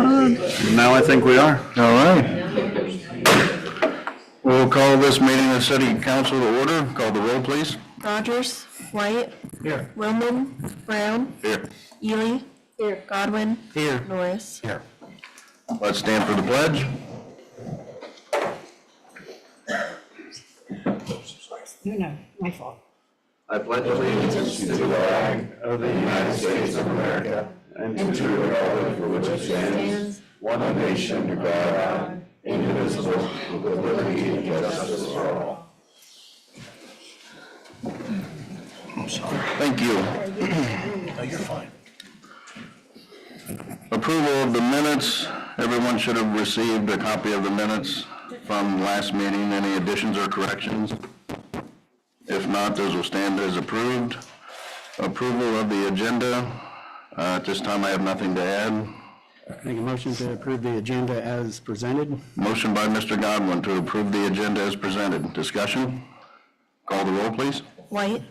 Now I think we are. All right. We'll call this meeting of City Council to order. Call the roll, please. Rogers, White, Here. Willman, Brown, Here. Ely, here. Godwin, Here. Norris. Here. Let's stand for the pledge. No, my fault. I pledge allegiance to the flag of the United States of America and to the republic for which it stands, one nation, under God, indivisible, with liberty and justice for all. I'm sorry. Thank you. No, you're fine. Approval of the minutes. Everyone should have received a copy of the minutes from last meeting. Any additions or corrections? If not, those will stand as approved. Approval of the agenda. At this time, I have nothing to add. Make a motion to approve the agenda as presented. Motion by Mr. Godwin to approve the agenda as presented. Discussion? Call the roll, please. White,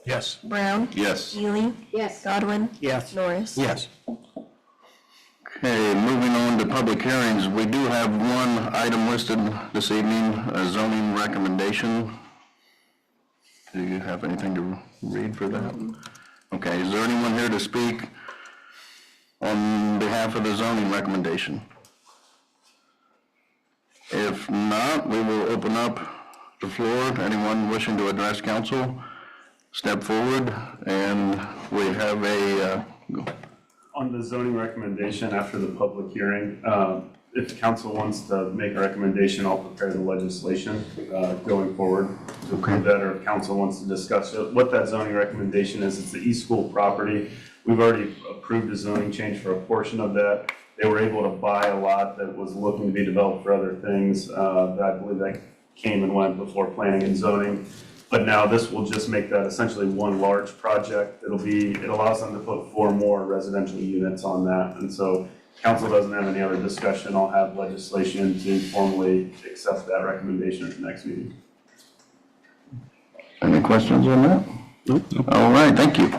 Yes. Brown, Yes. Ely, Yes. Godwin, Yes. Norris. Yes. Okay, moving on to public hearings. We do have one item listed this evening, a zoning recommendation. Do you have anything to read for that? Okay, is there anyone here to speak on behalf of the zoning recommendation? If not, we will open up the floor. Anyone wishing to address council, step forward, and we have a, On the zoning recommendation after the public hearing, if council wants to make a recommendation, I'll prepare the legislation going forward to approve that, or if council wants to discuss it. What that zoning recommendation is, it's the East School property. We've already approved a zoning change for a portion of that. They were able to buy a lot that was looking to be developed for other things. I believe that came and went before planning and zoning. But now this will just make that essentially one large project. It allows them to put 4 more residential units on that. And so council doesn't have any other discussion. I'll have legislation to formally accept that recommendation at the next meeting. any questions on that? Nope. All right, thank you.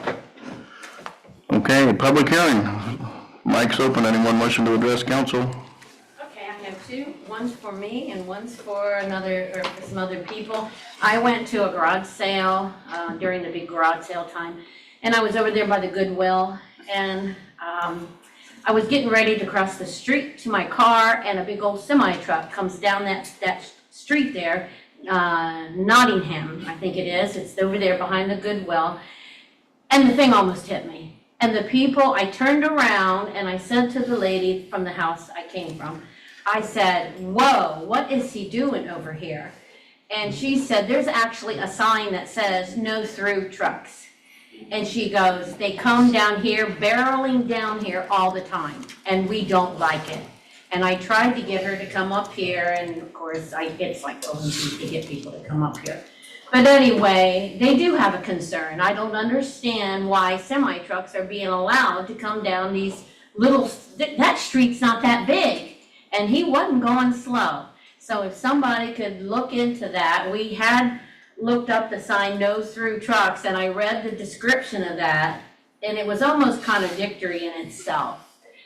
Okay, public hearing. Mic's open. Anyone wishing to address council? Okay, I have 2. One's for me and one's for another, or for some other people. I went to a garage sale during the big garage sale time, and I was over there by the Goodwill, and I was getting ready to cross the street to my car, and a big old semi truck comes down that street there, Nottingham, I think it is. It's over there behind the Goodwill, and the thing almost hit me. And the people, I turned around and I said to the lady from the house I came from, I said, whoa, what is he doing over here? And she said, there's actually a sign that says no through trucks. And she goes, they come down here, barreling down here all the time, and we don't like it. And I tried to get her to come up here, and of course, it's like going to get people to come up here. But anyway, they do have a concern. I don't understand why semi-trucks are being allowed to come down these little, that street's not that big. And he wasn't going slow. So if somebody could look into that, we had looked up the sign no through trucks, and I read the description of that, and it was almost contradictory in itself.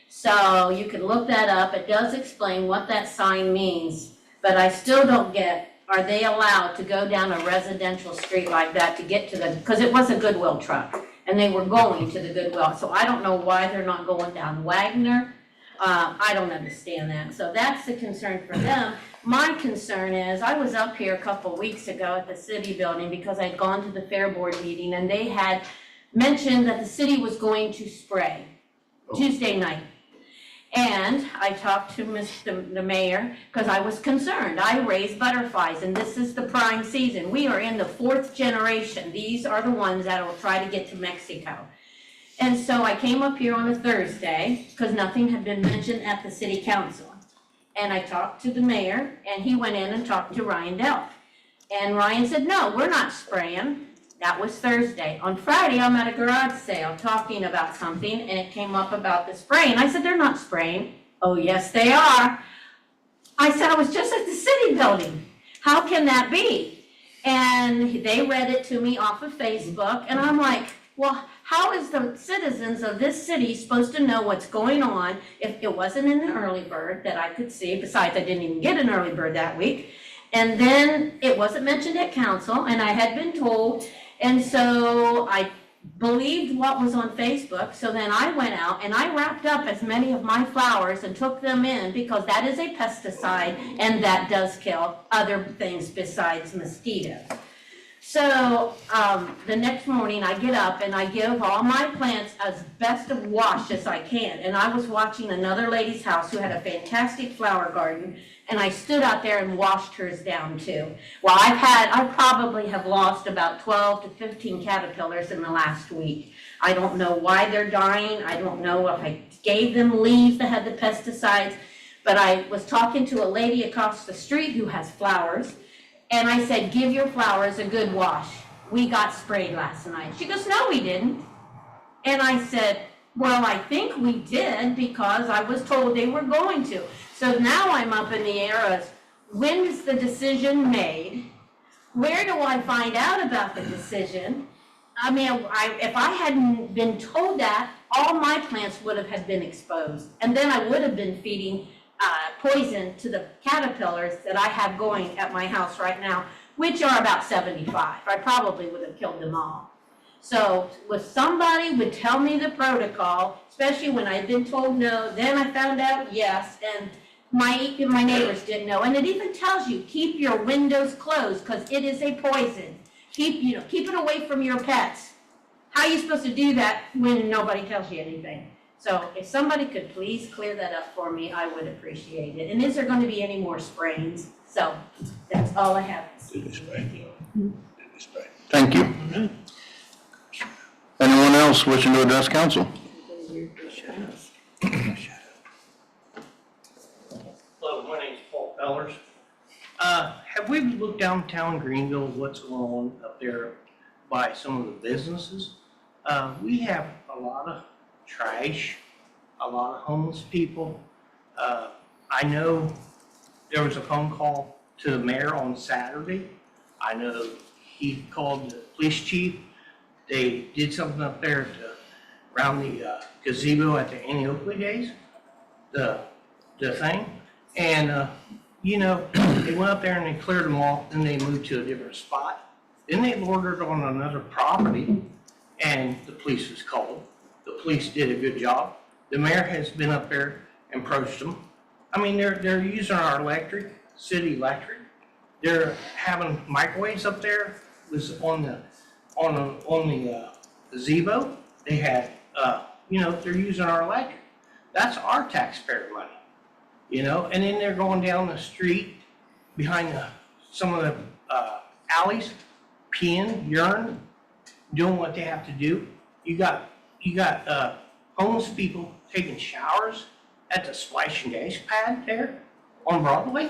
So you could look that up. It does explain what that sign means, but I still don't get, are they allowed to go down a residential street like that to get to the, because it was a Goodwill truck, and they were going to the Goodwill. So I don't know why they're not going down Wagner. I don't understand that. So that's the concern for them. My concern is, I was up here a couple weeks ago at the city building because I'd gone to the fair board meeting, and they had mentioned that the city was going to spray Tuesday night. And I talked to the mayor because I was concerned. I raise butterflies, and this is the prime season. We are in the 4th generation. These are the ones that will try to get to Mexico. And so I came up here on a Thursday because nothing had been mentioned at the city council. And I talked to the mayor, and he went in and talked to Ryan Delp. And Ryan said, no, we're not spraying. That was Thursday. On Friday, I'm at a garage sale talking about something, and it came up about the spraying. I said, they're not spraying. Oh, yes, they are. I said, I was just at the city building. How can that be? And they read it to me off of Facebook, and I'm like, well, How is the citizens of this city supposed to know what's going on if it wasn't in the early bird that I could see? Besides, I didn't even get an early bird that week. And then it wasn't mentioned at council, and I had been told, and so I believed what was on Facebook. So then I went out and I wrapped up as many of my flowers and took them in, because that is a pesticide and that does kill other things besides mosquitoes. So the next morning I get up and I give all my plants as best of wash as I can. And I was watching another lady's house who had a fantastic flower garden, and I stood out there and washed hers down too. Well, I probably have lost about 12 to 15 caterpillars in the last week. I don't know why they're dying. I don't know if I gave them leaves that had the pesticides, but I was talking to a lady across the street who has flowers, and I said, give your flowers a good wash. We got sprayed last night. She goes, no, we didn't. And I said, well, I think we did, because I was told they were going to. So now I'm up in the air as, when is the decision made? Where do I find out about the decision? I mean, if I hadn't been told that, all my plants would have had been exposed. And then I would have been feeding poison to the caterpillars that I have going at my house right now, which are about 75. I probably would have killed them all. So if somebody would tell me the protocol, especially when I'd been told no, then I found out yes, and my neighbors didn't know. And it even tells you, keep your windows closed, because it is a poison. Keep it away from your pets. How are you supposed to do that when nobody tells you anything? So if somebody could please clear that up for me, I would appreciate it. And is there going to be any more sprayings? So that's all I have. Thank you. Anyone else wishing to address council? Hello, my name's Paul Fellers. Have we looked downtown Greenville, what's going on up there by some of the businesses? We have a lot of trash, a lot of homeless people. I know there was a phone call to the mayor on Saturday. I know he called the police chief. They did something up there around the gazebo at the Annie Oakley days, the thing. And, they went up there and they cleared them off, then they moved to a different spot. Then they ordered on another property, and the police was called. The police did a good job. The mayor has been up there and approached them. I mean, they're using our city electric. They're having microwaves up there. It was on the gazebo. They had, they're using our electric. That's our taxpayer money, and then they're going down the street behind some of the alleys, peeing, urine, doing what they have to do. You got homeless people taking showers at the splash and dash pad there on Broadway.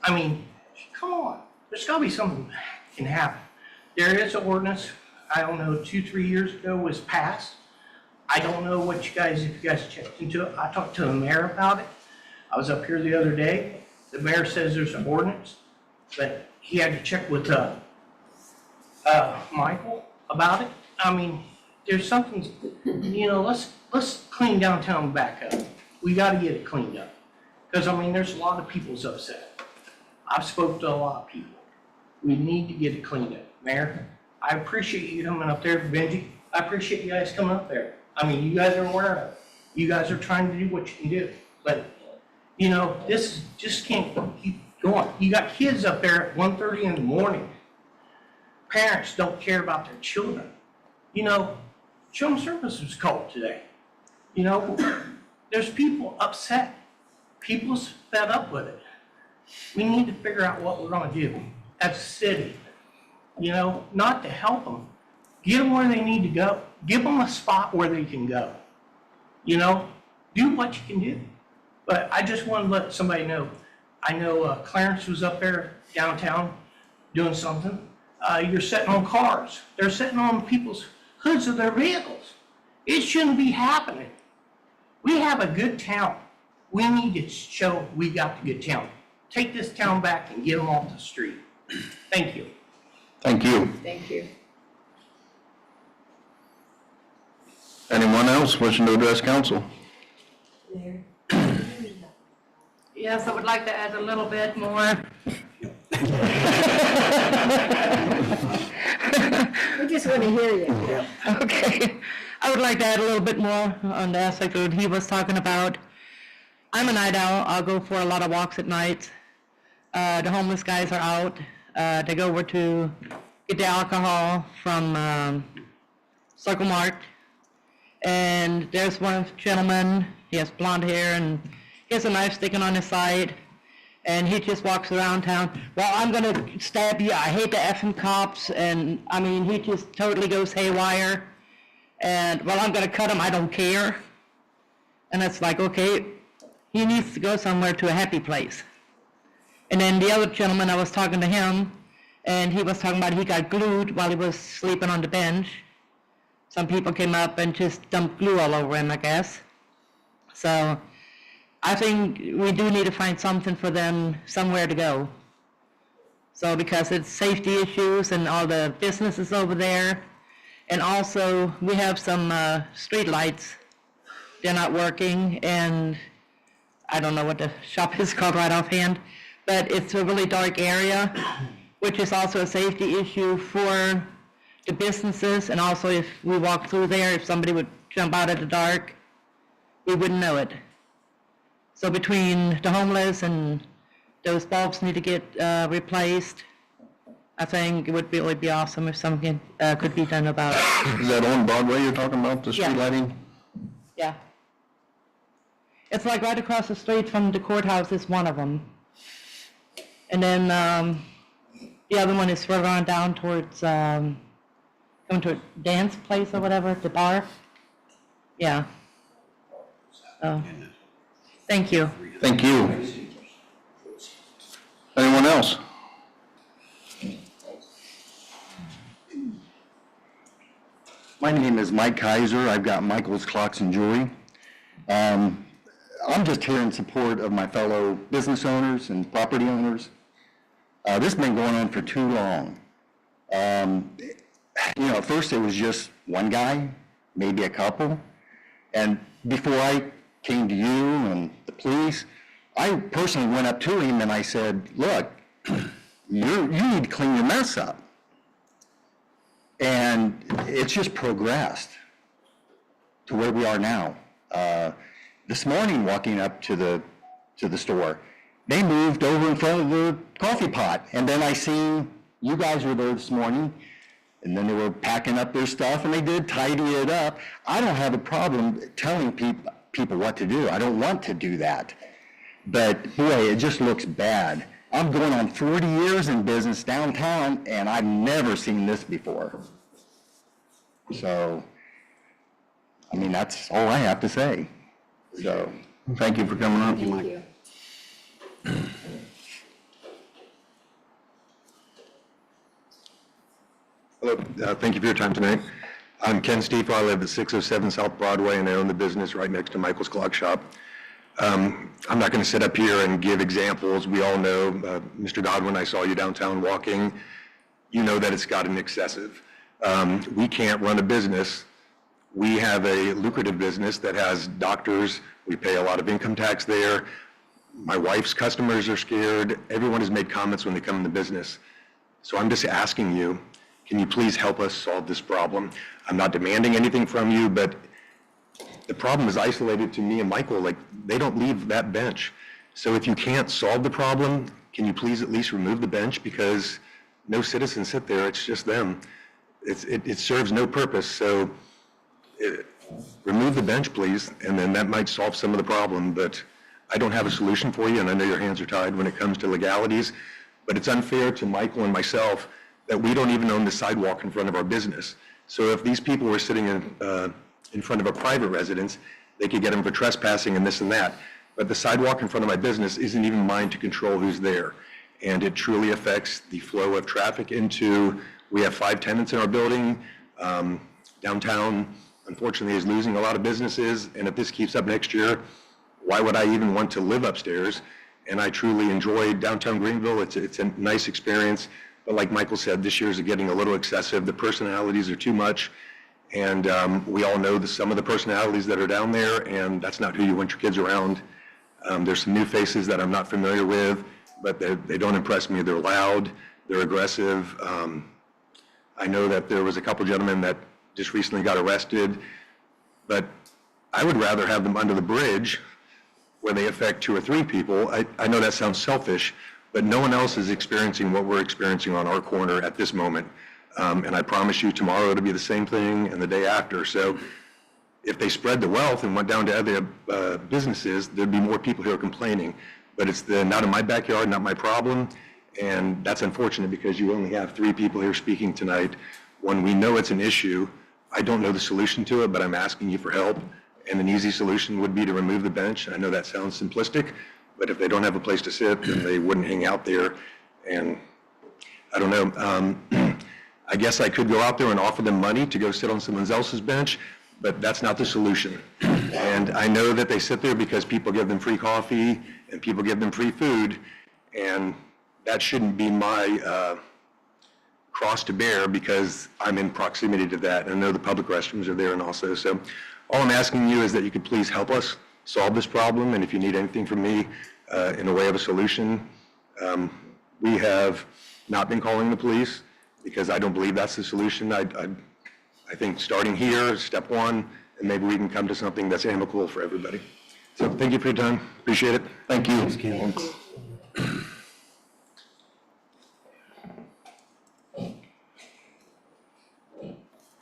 I mean, come on. There's got to be something that can happen. There is an ordinance, I don't know, 2-3 years ago was passed. I don't know if you guys checked into it. I talked to the mayor about it. I was up here the other day. The mayor says there's an ordinance, but he had to check with Michael about it. I mean, there's something, let's clean downtown back up. We got to get it cleaned up. Because, there's a lot of people's upset. I've spoke to a lot of people. We need to get it cleaned up. Mayor, I appreciate you coming up there. Benji, I appreciate you guys coming up there. You guys are aware of it. You guys are trying to do what you can do. But, this just can't keep going. You got kids up there at 1:30 in the morning. Parents don't care about their children. Children's service was called today. There's people upset. People's fed up with it. We need to figure out what we're going to do as a city. Not to help them. Get them where they need to go. Give them a spot where they can go. Do what you can do. But I just want to let somebody know. I know Clarence was up there downtown doing something. You're sitting on cars. They're sitting on people's hoods of their vehicles. It shouldn't be happening. We have a good town. We need to show we got the good town. Take this town back and get them off the street. Thank you. Thank you. Thank you. Anyone else wishing to address council? Yes, I would like to add a little bit more. We just want to hear you. Okay. I would like to add a little bit more on the aspect of what he was talking about. I'm a night owl. I'll go for a lot of walks at night. The homeless guys are out. They go over to get the alcohol from Circle Mart. And there's one gentleman, he has blonde hair and he has a knife sticking on his side. And he just walks around town, well, I'm gonna stab you, I hate the effing cops, and I mean, he just totally goes haywire. And, well, I'm gonna cut him, I don't care. And it's like, okay, he needs to go somewhere to a happy place. And then the other gentleman, I was talking to him, and he was talking about he got glued while he was sleeping on the bench. Some people came up and just dumped glue all over him, I guess. So I think we do need to find something for them, somewhere to go. So because it's safety issues and all the businesses over there. And also we have some street lights. They're not working, and I don't know what the shop is called right offhand, but it's a really dark area, which is also a safety issue for the businesses. And also if we walk through there, if somebody would jump out at the dark, we wouldn't know it. So between the homeless and those bulbs need to get replaced, I think it would really be awesome if something could be done about it. Is that on Broadway you're talking about, the street Yeah. lighting? Yeah. It's like right across the street from the courthouse is one of them. And then the other one is further on down towards, going to a dance place or whatever, the bar. Yeah. So, thank you. Thank you. Anyone else? My name is Mike Kaiser. I've got Michael's Clocks and Jewelry. I'm just here in support of my fellow business owners and property owners. This has been going on for too long. At first it was just one guy, maybe a couple. And before I came to you and the police, I personally went up to him and I said, look, you need to clean your mess up. And it's just progressed to where we are now. This morning, walking up to the store, they moved over in front of the coffee pot, and then I seen you guys were there this morning, and then they were packing up their stuff, and they did tidy it up. I don't have a problem telling people what to do. I don't want to do that, but boy, it just looks bad. I'm going on 40 years in business downtown, and I've never seen this before. So, I mean, that's all I have to say. So, Thank you for coming up. Thank you. Hello, thank you for your time tonight. I'm Ken Stiefel. I live at 607 South Broadway, and I own the business right next to Michael's Clock Shop. I'm not going to sit up here and give examples. We all know, Mr. Godwin, I saw you downtown walking. You know that it's gotten excessive. We can't run a business. We have a lucrative business that has doctors. We pay a lot of income tax there. My wife's customers are scared. Everyone has made comments when they come in the business. So I'm just asking you, can you please help us solve this problem? I'm not demanding anything from you, but the problem is isolated to me and Michael. Like, they don't leave that bench. So if you can't solve the problem, can you please at least remove the bench? Because no citizens sit there, it's just them. It serves no purpose. So remove the bench, please, and then that might solve some of the problem. But I don't have a solution for you, and I know your hands are tied when it comes to legalities, but it's unfair to Michael and myself that we don't even own the sidewalk in front of our business. So if these people were sitting in front of a private residence, they could get them for trespassing and this and that. But the sidewalk in front of my business isn't even mine to control who's there. And it truly affects the flow of traffic into, we have 5 tenants in our building. Downtown, unfortunately, is losing a lot of businesses. And if this keeps up next year, why would I even want to live upstairs? And I truly enjoy downtown Greenville. It's a nice experience. But like Michael said, this year's getting a little excessive. The personalities are too much. And we all know some of the personalities that are down there, and that's not who you want your kids around. There's some new faces that I'm not familiar with, but they don't impress me. They're loud, they're aggressive. I know that there was a couple gentlemen that just recently got arrested, but I would rather have them under the bridge where they affect 2 or 3 people. I know that sounds selfish, but no one else is experiencing what we're experiencing on our corner at this moment. And I promise you tomorrow it'll be the same thing and the day after. So if they spread the wealth and went down to other businesses, there'd be more people here complaining. But it's not in my backyard, not my problem. And that's unfortunate because you only have 3 people here speaking tonight. When we know it's an issue, I don't know the solution to it, but I'm asking you for help. And an easy solution would be to remove the bench. I know that sounds simplistic, but if they don't have a place to sit, then they wouldn't hang out there. And I don't know. I guess I could go out there and offer them money to go sit on someone else's bench, but that's not the solution. And I know that they sit there because people give them free coffee and people give them free food, and that shouldn't be my cross to bear because I'm in proximity to that. And I know the public restrooms are there and also. So all I'm asking you is that you could please help us solve this problem. And if you need anything from me in the way of a solution, we have not been calling the police because I don't believe that's the solution. I think starting here is step 1, and maybe we can come to something that's amicable for everybody. So thank you for your time. Appreciate it. Thank you.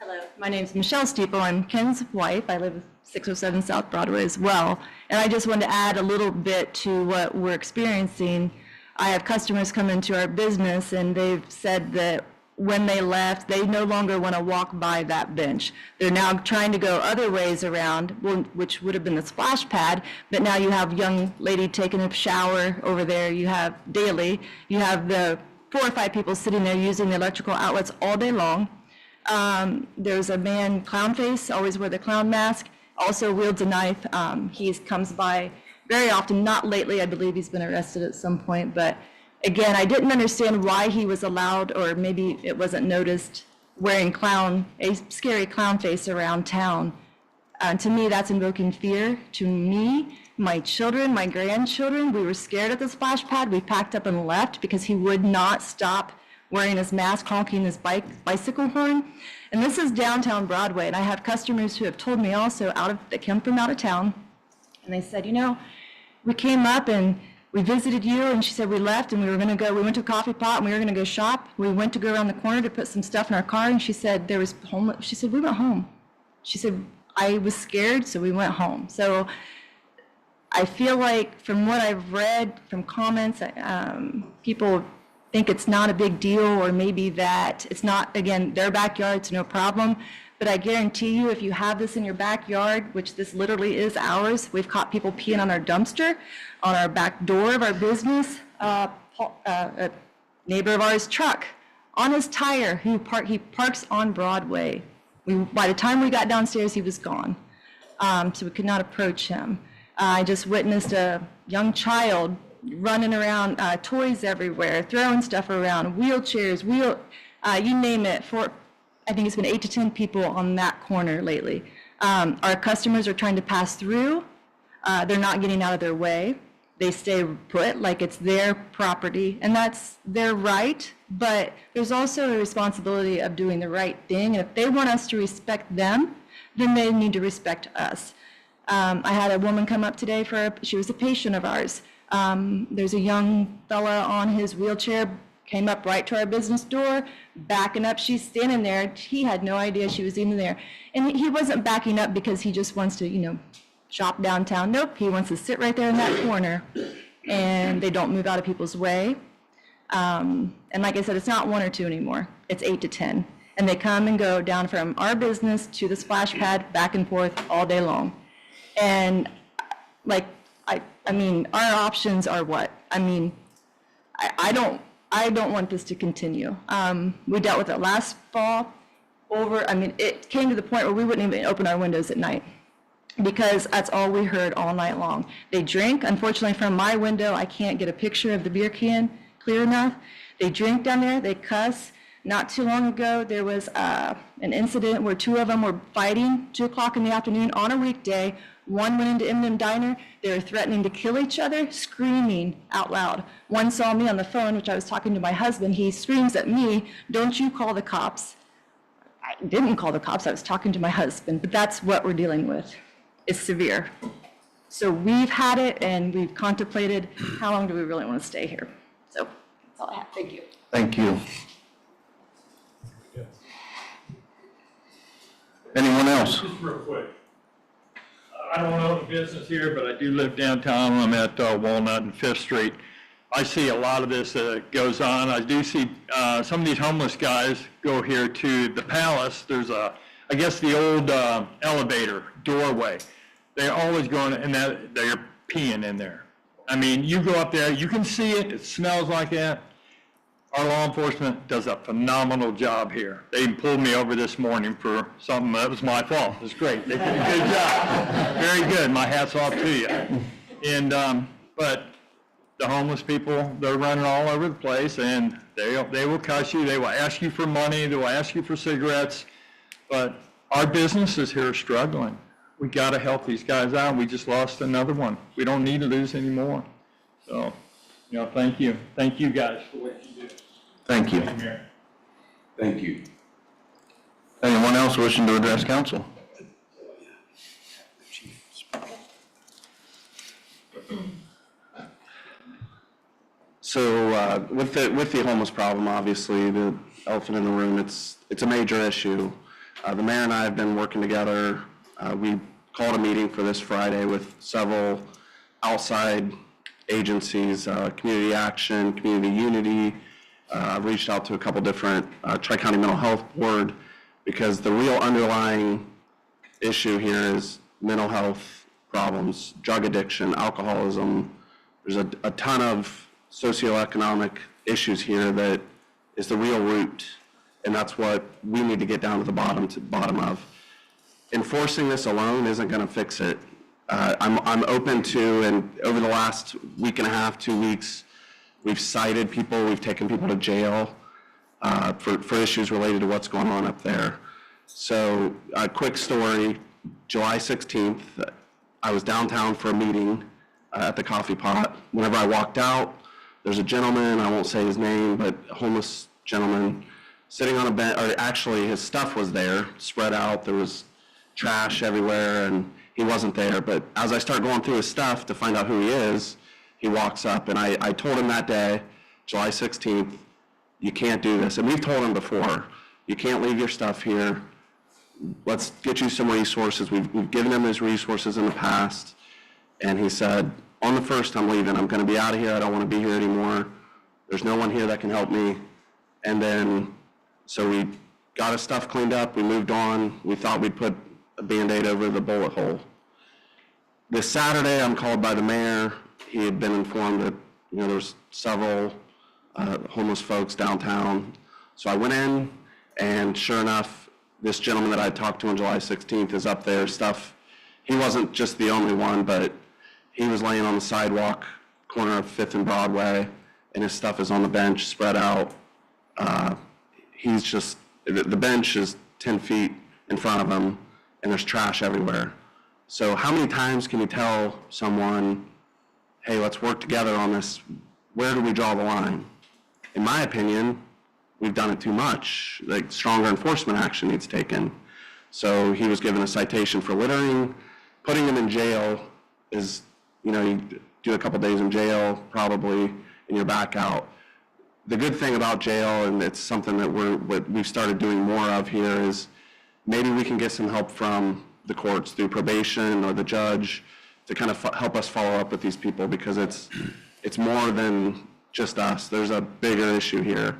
Hello, my name's Michelle Steeple. I'm Ken's wife. I live at 607 South Broadway as well. And I just wanted to add a little bit to what we're experiencing. I have customers come into our business and they've said that when they left, they no longer want to walk by that bench. They're now trying to go other ways around, which would have been the splash pad, but now you have young lady taking a shower over there. You have daily. You have the 4 or 5 people sitting there using the electrical outlets all day long. There's a man, clown face, always wear the clown mask, also wields a knife. He comes by very often, not lately. I believe he's been arrested at some point, but again, I didn't understand why he was allowed, or maybe it wasn't noticed, wearing a scary clown face around town. To me, that's invoking fear. To me, my children, my grandchildren, we were scared at the splash pad. We packed up and left because he would not stop wearing his mask, honking his bicycle horn. And this is downtown Broadway, and I have customers who have told me also that come from out of town, and they said, we came up and we visited you, and she said we left and we went to a coffee pot and we were going to go shop. We went to go around the corner to put some stuff in our car, and she said there was homeless. She said we went home. She said I was scared, so we went home. So I feel like from what I've read from comments, people think it's not a big deal, or maybe that it's not, again, their backyard, it's no problem. But I guarantee you, if you have this in your backyard, which this literally is ours, we've caught people peeing on our dumpster, on our back door of our business. A neighbor of ours' truck, on his tire, he parks on Broadway. By the time we got downstairs, he was gone. So we could not approach him. I just witnessed a young child running around, toys everywhere, throwing stuff around, wheelchairs, you name it. I think it's been 8 to 10 people on that corner lately. Our customers are trying to pass through. They're not getting out of their way. They stay put like it's their property, and that's their right, but there's also a responsibility of doing the right thing. And if they want us to respect them, then they need to respect us. I had a woman come up today she was a patient of ours. There's a young fella on his wheelchair, came up right to our business door, backing up. She's standing there. He had no idea she was even there. And he wasn't backing up because he just wants to, shop downtown. Nope, he wants to sit right there in that corner, and they don't move out of people's way. And like I said, it's not 1 or 2 anymore. It's 8 to 10. And they come and go down from our business to the splash pad, back and forth all day long. And our options are what? I don't want this to continue. We dealt with it last fall. It came to the point where we wouldn't even open our windows at night because that's all we heard all night long. They drink. Unfortunately, from my window, I can't get a picture of the beer can clear enough. They drink down there. They cuss. Not too long ago, there was an incident where two of them were fighting 2 o'clock in the afternoon on a weekday. One went into M&M Diner. They were threatening to kill each other, screaming out loud. One saw me on the phone, which I was talking to my husband. He screams at me, "Don't you call the cops." I didn't call the cops. I was talking to my husband, but that's what we're dealing with. It's severe. So we've had it, and we've contemplated how long do we really want to stay here. So that's all I have. Thank you. Thank you. Anyone else? Just real quick. I don't own a business here, but I do live downtown. I'm at Walnut and Fifth Street. I see a lot of this goes on. I do see some of these homeless guys go here to the Palace. There's I guess the old elevator doorway. They're always going, and they're peeing in there. I mean, you go up there, you can see it. It smells like that. Our law enforcement does a phenomenal job here. They pulled me over this morning for something that was my fault. It was great. They did a good job. Very good. My hat's off to you. And but the homeless people, they're running all over the place, and they will cuss you. They will ask you for money. They will ask you for cigarettes. But our businesses here are struggling. We got to help these guys out. We just lost another one. We don't need to lose any more. So, thank you. Thank you guys for what you do. Thank you. Thank you. Anyone else wishing to address council? So with the homeless problem, obviously the elephant in the room, it's a major issue. The mayor and I have been working together. We called a meeting for this Friday with several outside agencies, Community Action, Community Unity. I've reached out to a couple different Tri-County Mental Health Board, because the real underlying issue here is mental health problems, drug addiction, alcoholism. There's a ton of socioeconomic issues here that is the real root, and that's what we need to get down to the bottom of. Enforcing this alone isn't going to fix it. I'm open to, and over the last week and a half, 2 weeks, we've cited people, we've taken people to jail for issues related to what's going on up there. So a quick story, July 16th, I was downtown for a meeting at the Coffee Pot. Whenever I walked out, there's a gentleman, I won't say his name, but a homeless gentleman sitting on a bench, or actually his stuff was there, spread out. There was trash everywhere, and he wasn't there. But as I start going through his stuff to find out who he is, he walks up, and I told him that day, July 16th, you can't do this. And we've told him before, you can't leave your stuff here. Let's get you some resources. We've given him his resources in the past. And he said, on the 1st, I'm leaving. I'm going to be out of here. I don't want to be here anymore. There's no one here that can help me. And then, so we got his stuff cleaned up. We moved on. We thought we'd put a Band-Aid over the bullet hole. This Saturday, I'm called by the mayor. He had been informed that, there's several homeless folks downtown. So I went in, and sure enough, this gentleman that I talked to on July 16th is up there. Stuff, he wasn't just the only one, but he was laying on the sidewalk, corner of 5th and Broadway, and his stuff is on the bench, spread out. He's just, the bench is 10 feet in front of him, and there's trash everywhere. So how many times can you tell someone, hey, let's work together on this? Where do we draw the line? In my opinion, we've done it too much. Like, stronger enforcement action needs taken. So he was given a citation for littering. Putting him in jail is, you do a couple days in jail, probably, and you're back out. The good thing about jail, and it's something that we've started doing more of here, is maybe we can get some help from the courts through probation or the judge to kind of help us follow up with these people, because it's more than just us. There's a bigger issue here,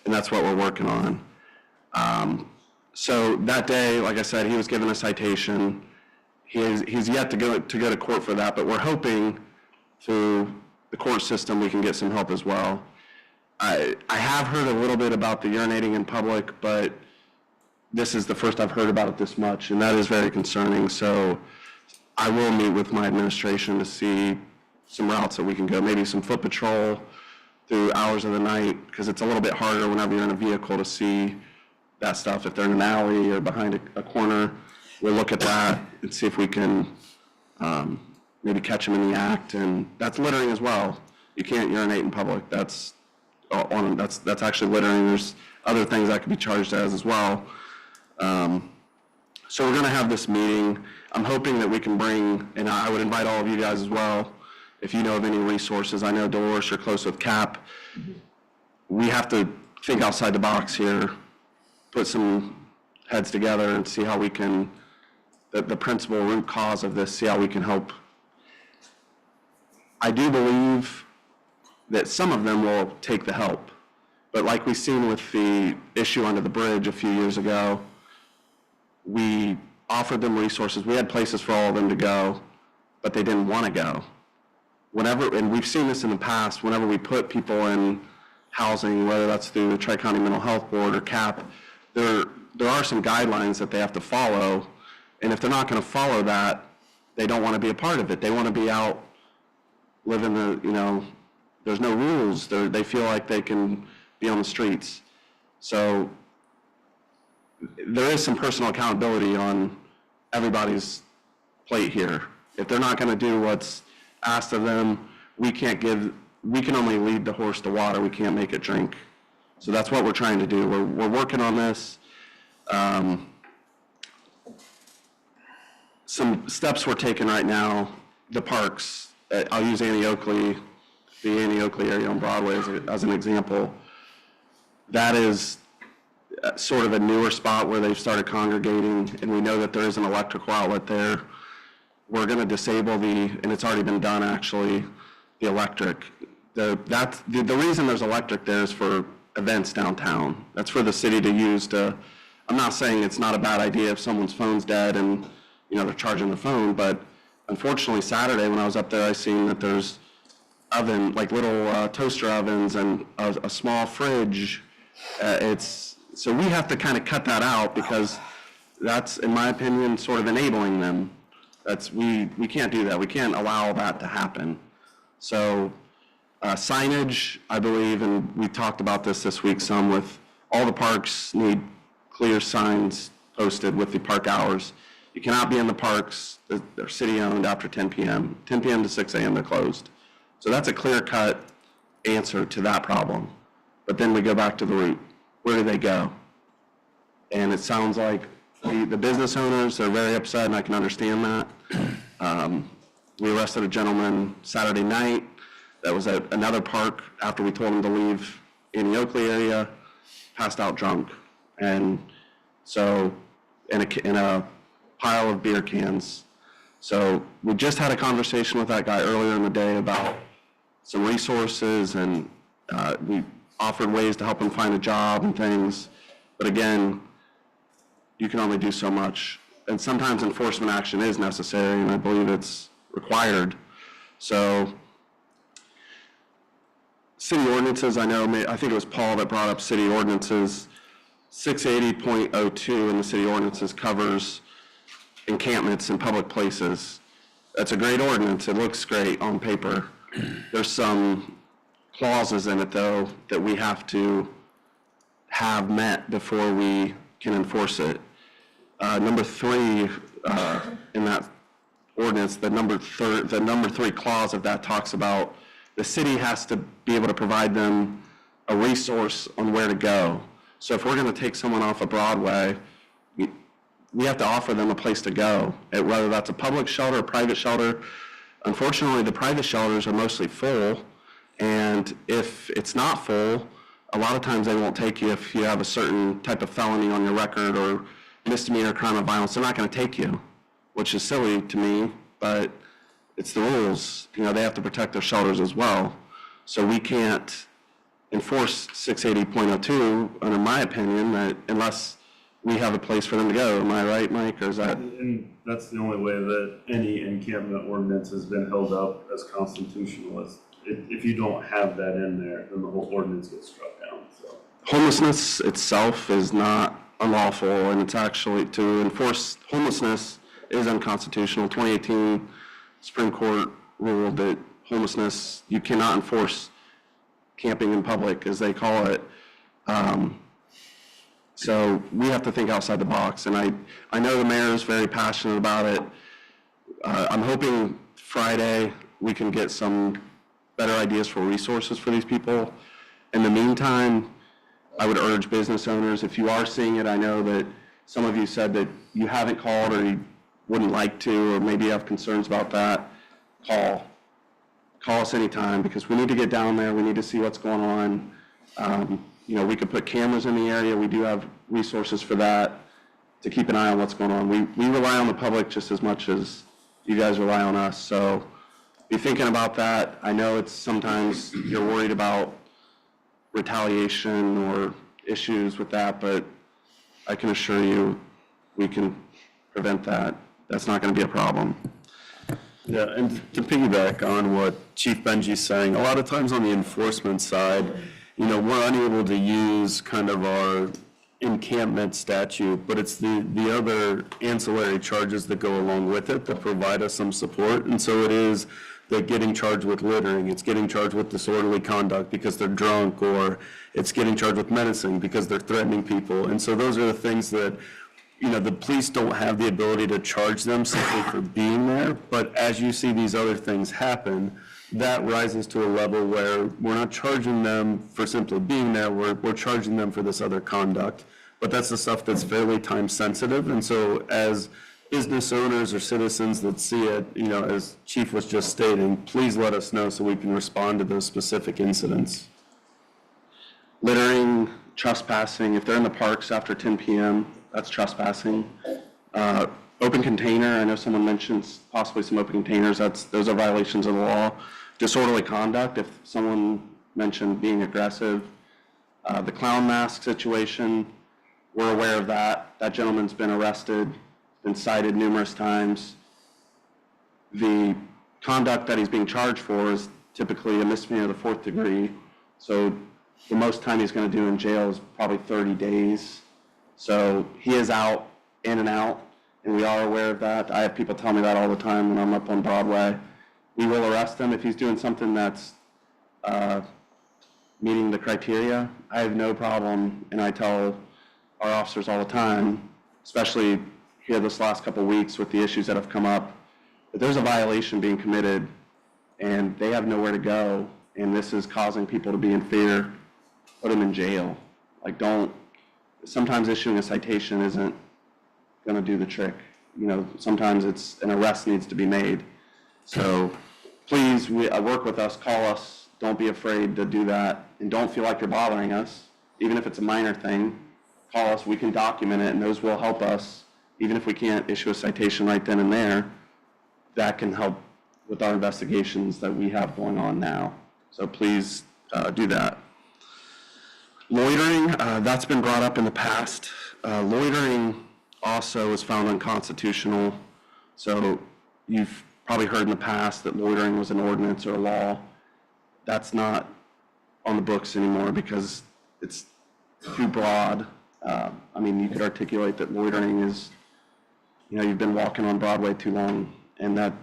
and that's what we're working on. So that day, like I said, he was given a citation. He's yet to go to court for that, but we're hoping through the court system we can get some help as well. I have heard a little bit about the urinating in public, but this is the first I've heard about it this much, and that is very concerning. So I will meet with my administration to see some routes that we can go, maybe some foot patrol through hours of the night, because it's a little bit harder whenever you're in a vehicle to see that stuff. If they're in an alley or behind a corner, we'll look at that and see if we can maybe catch them in the act, and that's littering as well. You can't urinate in public. That's actually littering. There's other things that could be charged as well. So we're going to have this meeting. I'm hoping that we can bring, and I would invite all of you guys as well, if you know of any resources. I know Dolores, you're close with CAP. We have to think outside the box here, put some heads together and see how we can, the principal root cause of this, see how we can help. I do believe that some of them will take the help. But like we've seen with the issue under the bridge a few years ago, we offered them resources. We had places for all of them to go, but they didn't want to go. And we've seen this in the past, whenever we put people in housing, whether that's through the Tri-County Mental Health Board or CAP, there are some guidelines that they have to follow. And if they're not going to follow that, they don't want to be a part of it. They want to be out living there's no rules. They feel like they can be on the streets. So there is some personal accountability on everybody's plate here. If they're not going to do what's asked of them, we can only lead the horse to water. We can't make it drink. So that's what we're trying to do. We're working on this. Some steps we're taking right now, the parks, I'll use the Annie Oakley area on Broadway as an example. That is sort of a newer spot where they've started congregating, and we know that there is an electrical outlet there. We're going to disable and it's already been done actually, the electric. The reason there's electric there is for events downtown. That's for the city to use I'm not saying it's not a bad idea if someone's phone's dead and they're charging the phone, but unfortunately Saturday when I was up there, I seen that there's like little toaster ovens and a small fridge. So we have to kind of cut that out, because that's, in my opinion, sort of enabling them. We can't do that. We can't allow that to happen. So signage, I believe, and we talked about this week some, with all the parks need clear signs posted with the park hours. You cannot be in the parks, they're city-owned, after 10 p.m. 10 p.m. to 6 a.m. they're closed. So that's a clear-cut answer to that problem. But then we go back to the root. Where do they go? And it sounds like the business owners are very upset, and I can understand that. We arrested a gentleman Saturday night that was at another park after we told him to leave in the Oakley area, passed out drunk. And so, in a pile of beer cans. So we just had a conversation with that guy earlier in the day about some resources, and we offered ways to help him find a job and things. But again, you can only do so much. And sometimes enforcement action is necessary, and I believe it's required. So city ordinances, I think it was Paul that brought up city ordinances. 680.02 in the city ordinances covers encampments in public places. That's a great ordinance. It looks great on paper. There's some clauses in it, though, that we have to have met before we can enforce it. Number 3 in that ordinance, the number 3 clause of that talks about the city has to be able to provide them a resource on where to go. So if we're going to take someone off of Broadway, we have to offer them a place to go, whether that's a public shelter or private shelter. Unfortunately, the private shelters are mostly full, and if it's not full, a lot of times they won't take you if you have a certain type of felony on your record or misdemeanor crime of violence. They're not going to take you, which is silly to me, but it's the rules. They have to protect their shelters as well. So we can't enforce 680.02, in my opinion, that unless we have a place for them to go. Am I right, Mike, or is that? And that's the only way that any encampment ordinance has been held up as constitutional. If you don't have that in there, then the whole ordinance gets struck down. So Homelessness itself is not unlawful, and it's actually, to enforce homelessness is unconstitutional. 2018 Supreme Court ruled that homelessness, you cannot enforce camping in public, as they call it. So we have to think outside the box, and I know the mayor is very passionate about it. I'm hoping Friday we can get some better ideas for resources for these people. In the meantime, I would urge business owners, if you are seeing it, I know that some of you said that you haven't called or you wouldn't like to, or maybe you have concerns about that, call. Call us anytime, because we need to get down there, we need to see what's going on. You know, we could put cameras in the area, we do have resources for that, to keep an eye on what's going on. We rely on the public just as much as you guys rely on us, so be thinking about that. I know it's sometimes you're worried about retaliation or issues with that, but I can assure you we can prevent that. That's not going to be a problem. Yeah, and to piggyback on what Chief Benji's saying, a lot of times on the enforcement side, you know, we're unable to use kind of our encampment statute, but it's the other ancillary charges that go along with it that provide us some support. And so it is that getting charged with littering, it's getting charged with disorderly conduct because they're drunk, or it's getting charged with menacing because they're threatening people. And so those are the things that, you know, the police don't have the ability to charge them simply for being there. But as you see these other things happen, that rises to a level where we're not charging them for simply being there, we're charging them for this other conduct. But that's the stuff that's fairly time sensitive. And so as business owners or citizens that see it, you know, as Chief was just stating, please let us know so we can respond to those specific incidents. Littering, trespassing, if they're in the parks after 10 p.m., that's trespassing. Open container, I know someone mentioned possibly some open containers, those are violations of the law. Disorderly conduct, if someone mentioned being aggressive. The clown mask situation, we're aware of that. That gentleman's been arrested, been cited numerous times. The conduct that he's being charged for is typically a misdemeanor of the 4th degree. So the most time he's going to do in jail is probably 30 days. So he is out, in and out, and we are aware of that. I have people tell me that all the time when I'm up on Broadway. We will arrest him if he's doing something that's meeting the criteria. I have no problem, and I tell our officers all the time, especially here this last couple of weeks with the issues that have come up, that there's a violation being committed and they have nowhere to go, and this is causing people to be in fear, put them in jail. Like, sometimes issuing a citation isn't going to do the trick. You know, sometimes an arrest needs to be made. So please work with us, call us, don't be afraid to do that, and don't feel like you're bothering us. Even if it's a minor thing, call us, we can document it, and those will help us. Even if we can't issue a citation right then and there, that can help with our investigations that we have going on now. So please do that. Loitering, that's been brought up in the past. Loitering also is found unconstitutional. So you've probably heard in the past that loitering was an ordinance or a law. That's not on the books anymore because it's too broad. I mean, you could articulate that loitering is, you know, you've been walking on Broadway too long, and that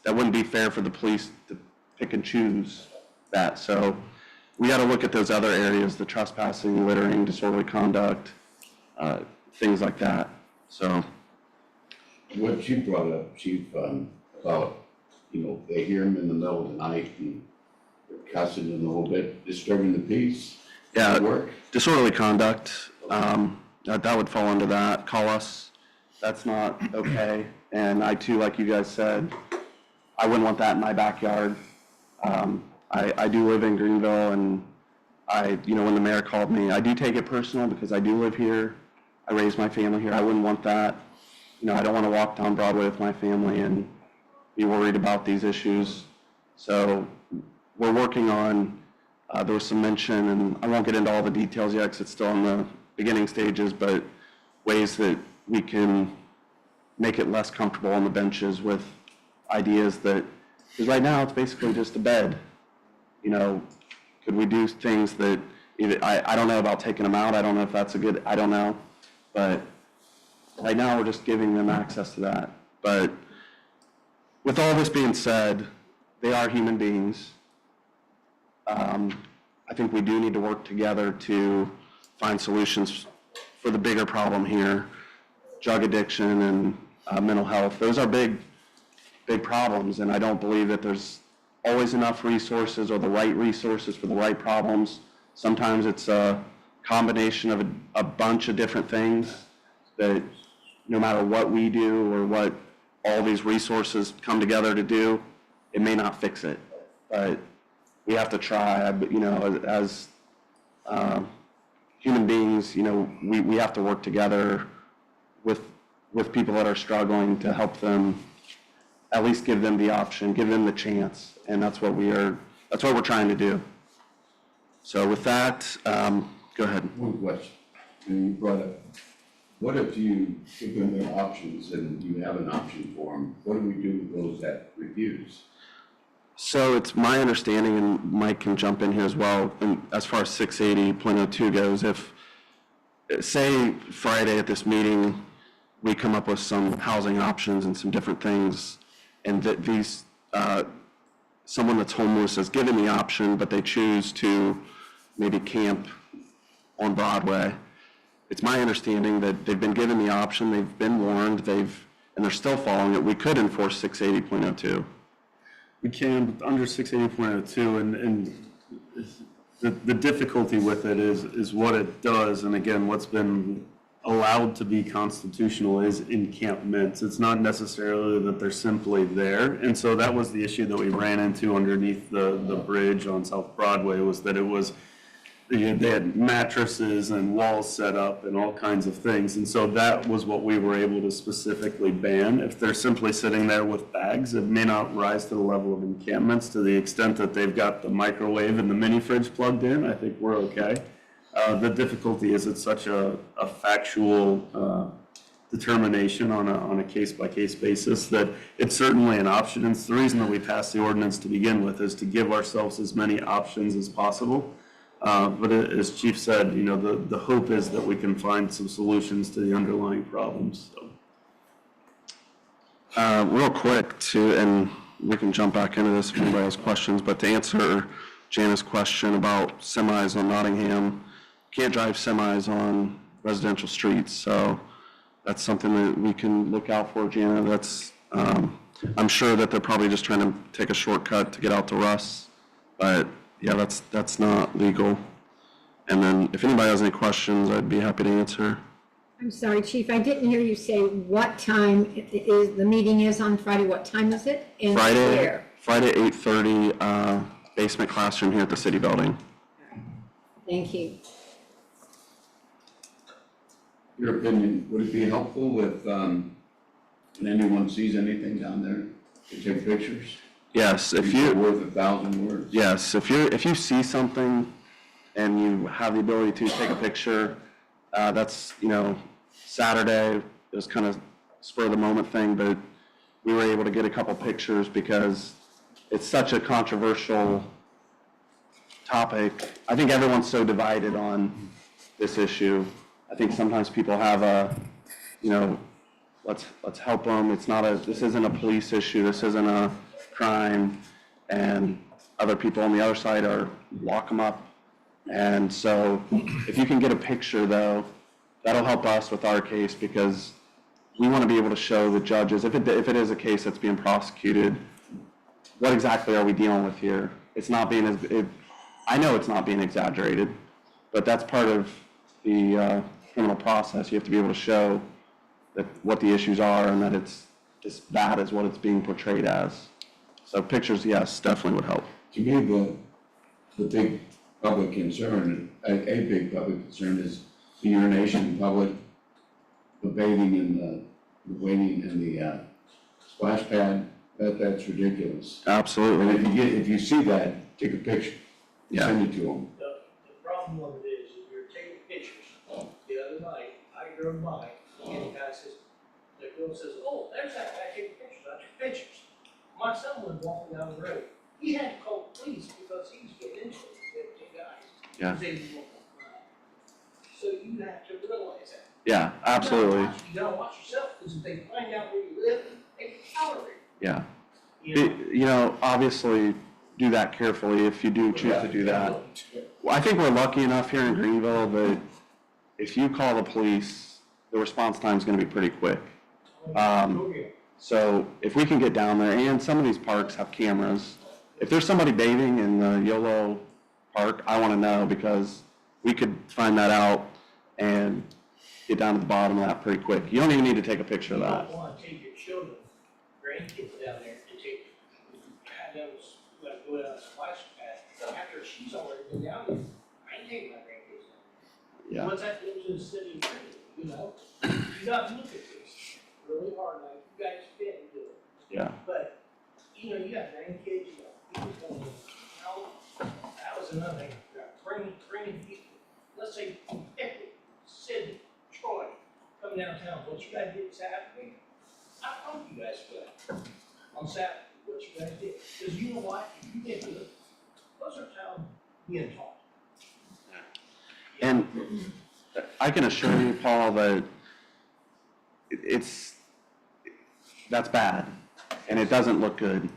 wouldn't be fair for the police to pick and choose that. So we got to look at those other areas, the trespassing, littering, disorderly conduct, things like that. So what you brought up, Chief, about, you know, they hear them in the middle of the night and they're cussing and a little bit disturbing the peace. yeah, Work. disorderly conduct, that would fall under that. Call us. That's not okay. And I too, like you guys said, I wouldn't want that in my backyard. I do live in Greenville, and you know, when the mayor called me, I do take it personal because I do live here. I raised my family here. I wouldn't want that. You know, I don't want to walk down Broadway with my family and be worried about these issues. So we're working on, there was some mention, and I won't get into all the details yet because it's still in the beginning stages, but ways that we can make it less comfortable on the benches with ideas that, because right now it's basically just a bed. You know, could we do things that, I don't know about taking them out. I don't know if that's I don't know. But right now we're just giving them access to that. But with all this being said, they are human beings. I I think we do need to work together to find solutions for the bigger problem here, drug addiction and mental health. Those are big problems, and I don't believe that there's always enough resources or the right resources for the right problems. Sometimes it's a combination of a bunch of different things that no matter what we do or what all these resources come together to do, it may not fix it. But we have to try, as human beings, we have to work together with people that are struggling to help them, at least give them the option, give them the chance, and that's what we're trying to do. So with that, go ahead. One question, and you brought up, what if you give them their options and you have an option for them? What do we do with those that refuse? So it's my understanding, and Mike can jump in here as well, and as far as 680.02 goes, if, say Friday at this meeting, we come up with some housing options and some different things, and that these, someone that's homeless is given the option, but they choose to maybe camp on Broadway. It's my understanding that they've been given the option, they've been warned, and they're still following it. We could enforce 680.02. We can, but under 680.02, and the difficulty with it is what it does, and again, what's been allowed to be constitutional is encampments. It's not necessarily that they're simply there, and so that was the issue that we ran into underneath the bridge on South Broadway, was that it was, they had mattresses and walls set up and all kinds of things, and so that was what we were able to specifically ban. If they're simply sitting there with bags, it may not rise to the level of encampments. To the extent that they've got the microwave and the mini fridge plugged in, I think we're okay. The difficulty is it's such a factual determination on a case-by-case basis that it's certainly an option. And it's the reason that we passed the ordinance to begin with, is to give ourselves as many options as possible. But as Chief said, the hope is that we can find some solutions to the underlying problems. So. Real quick and we can jump back into this if anybody has questions, but to answer Jana's question about semis on Nottingham, can't drive semis on residential streets, so that's something that we can look out for, Jana. That's, I'm sure that they're probably just trying to take a shortcut to get out to Russ, but yeah, that's not legal. And then if anybody has any questions, I'd be happy to answer. I'm sorry, Chief, I didn't hear you say what time the meeting is on Friday. What time is it? And where? Friday 8:30, basement classroom here at the city building. Thank you. Your opinion, would it be helpful if when anyone sees anything down there, to take pictures? Yes, if It's you worth 1,000 words. Yes, if you see something and you have the ability to take a picture, that's, Saturday, it was kind of spur of the moment thing, but we were able to get a couple pictures because it's such a controversial topic. I think everyone's so divided on this issue. I think sometimes people have let's help them. This isn't a police issue. This isn't a crime, and other people on the other side are lock them up. And so if you can get a picture, though, that'll help us with our case, because we want to be able to show the judges, if it is a case that's being prosecuted, what exactly are we dealing with here? It's not being I know it's not being exaggerated, but that's part of the criminal process. You have to be able to show that what the issues are and that it's as bad as what it's being portrayed as. So pictures, yes, definitely would help. To me, the big public concern, a big public concern is the urination in public, the bathing and the waiting in the splash pad. That's ridiculous. Absolutely. And if you see that, take a picture. Yeah. Send it to them. The problem with it is, if you're taking pictures, the other night, I drove by, and the guy says, the girl says, oh, there's that guy taking pictures, I took pictures. My son was walking down the road, he had to call the police because he was getting into it with two guys. Yeah. They was walking around. So you have to realize that. Yeah, absolutely. You gotta watch yourself, because if they find out where you live, they can tolerate it. Yeah. You know? Obviously, do that carefully if you do choose to do that. Well, I think we're lucky enough here in Greenville that if you call the police, the response time is going to be pretty quick. So if we can get down there, and some of these parks have cameras, if there's somebody bathing in the YOLO park, I want to know, because we could find that out and get down to the bottom of that pretty quick. You don't even need to take a picture of You that. don't want to take your children, grandkids down there to take, have them, like, go down a splash pad. After she's already been down there, I ain't taking my grandkids down there. Yeah. What's that to the city of Greenville, you know? You got to look at this really hard, like, you guys fit and do it. Yeah. But, you know, you got grandkids, you got people going, you know, that was another thing. You got bringing people, let's say, Epic, Sydney, Troy, come downtown, what you guys did Saturday, I told you guys for that. On Saturday, what you guys did. Because you know what, if you get good, those are towns being taught. And I can assure you, Paul, that that's bad, and it doesn't look good.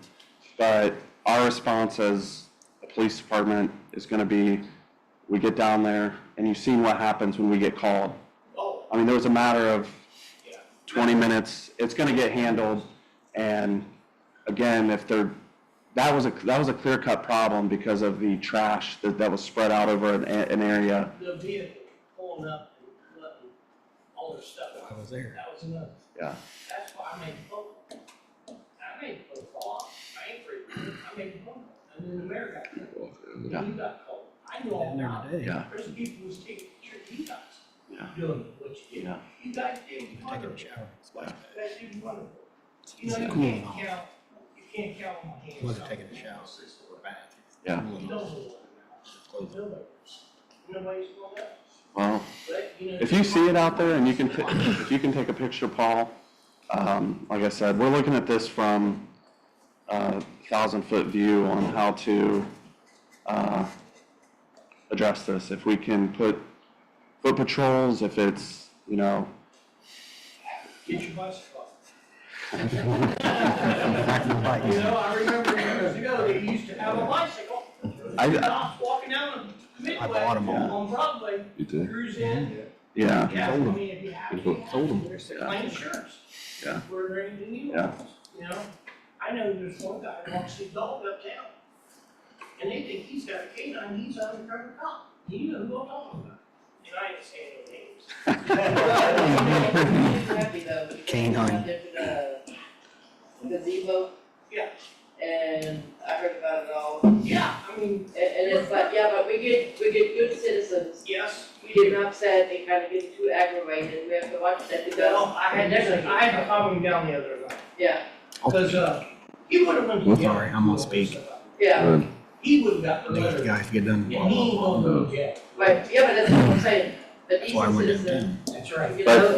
But our response as a police department is going to be, we get down there, and you've seen what happens when we get called. Oh, I mean, there was a matter of yeah. 20 minutes. It's going to get handled, and again, that was a clear-cut problem because of the trash that was spread out over an area. The vehicle pulling up and letting all their stuff out. I was there. That was another. Yeah. That's why I made the phone call. I made the phone call. I ain't free. I made the phone call. And then the mayor got called. Yeah. You got called. I know all Been there about it. today. Yeah. There's people who's taking pictures of you guys. Yeah. Doing what you did. Yeah. You guys did Taking wonderful. a shower. Splash pad. You guys did wonderful. You know, It's you cool can't and all. count, you can't count on my hands. Wasn't taking a shower or bath. Yeah. Cool You and don't all. know what now. Nobody's going up. Well, But, you know. if you see it out there and if you can take a picture, Paul, like I said, we're looking at this from a 1,000-foot view on how to address this. If we can put foot patrols, if it's, you know, Get your bicycle. Back on the bike. You know, I remember years ago, they used to have a bicycle. Cops walking down the Midway I bought 'em all. on Broadway, You did? cruise in. yeah, Yeah, I mean, if you have to, Sold 'em. claim insurance. Yeah. For their new Yeah. ones, you know? I know there's one guy who walks his dog uptown. And they think he's got a canine, he's an undercover cop. You know who I'm talking about. And I ain't saying no names. Happy though, because Canine. we went to the gazebo, Yeah, and I heard about it all. yeah, I mean, And it's like, yeah, but we get good citizens. yes, We get upset, they kind of get too aggravated, we have to watch that because. well, I had to calm him down the other night. Yeah, Because, he would've went to I'm jail. sorry, I'm gonna speak. yeah, He would've got the These letter. guys get done. And he ain't going to jail. but, yeah, but that's what I'm saying, the That's why I decent went citizen, down. That's right. you know.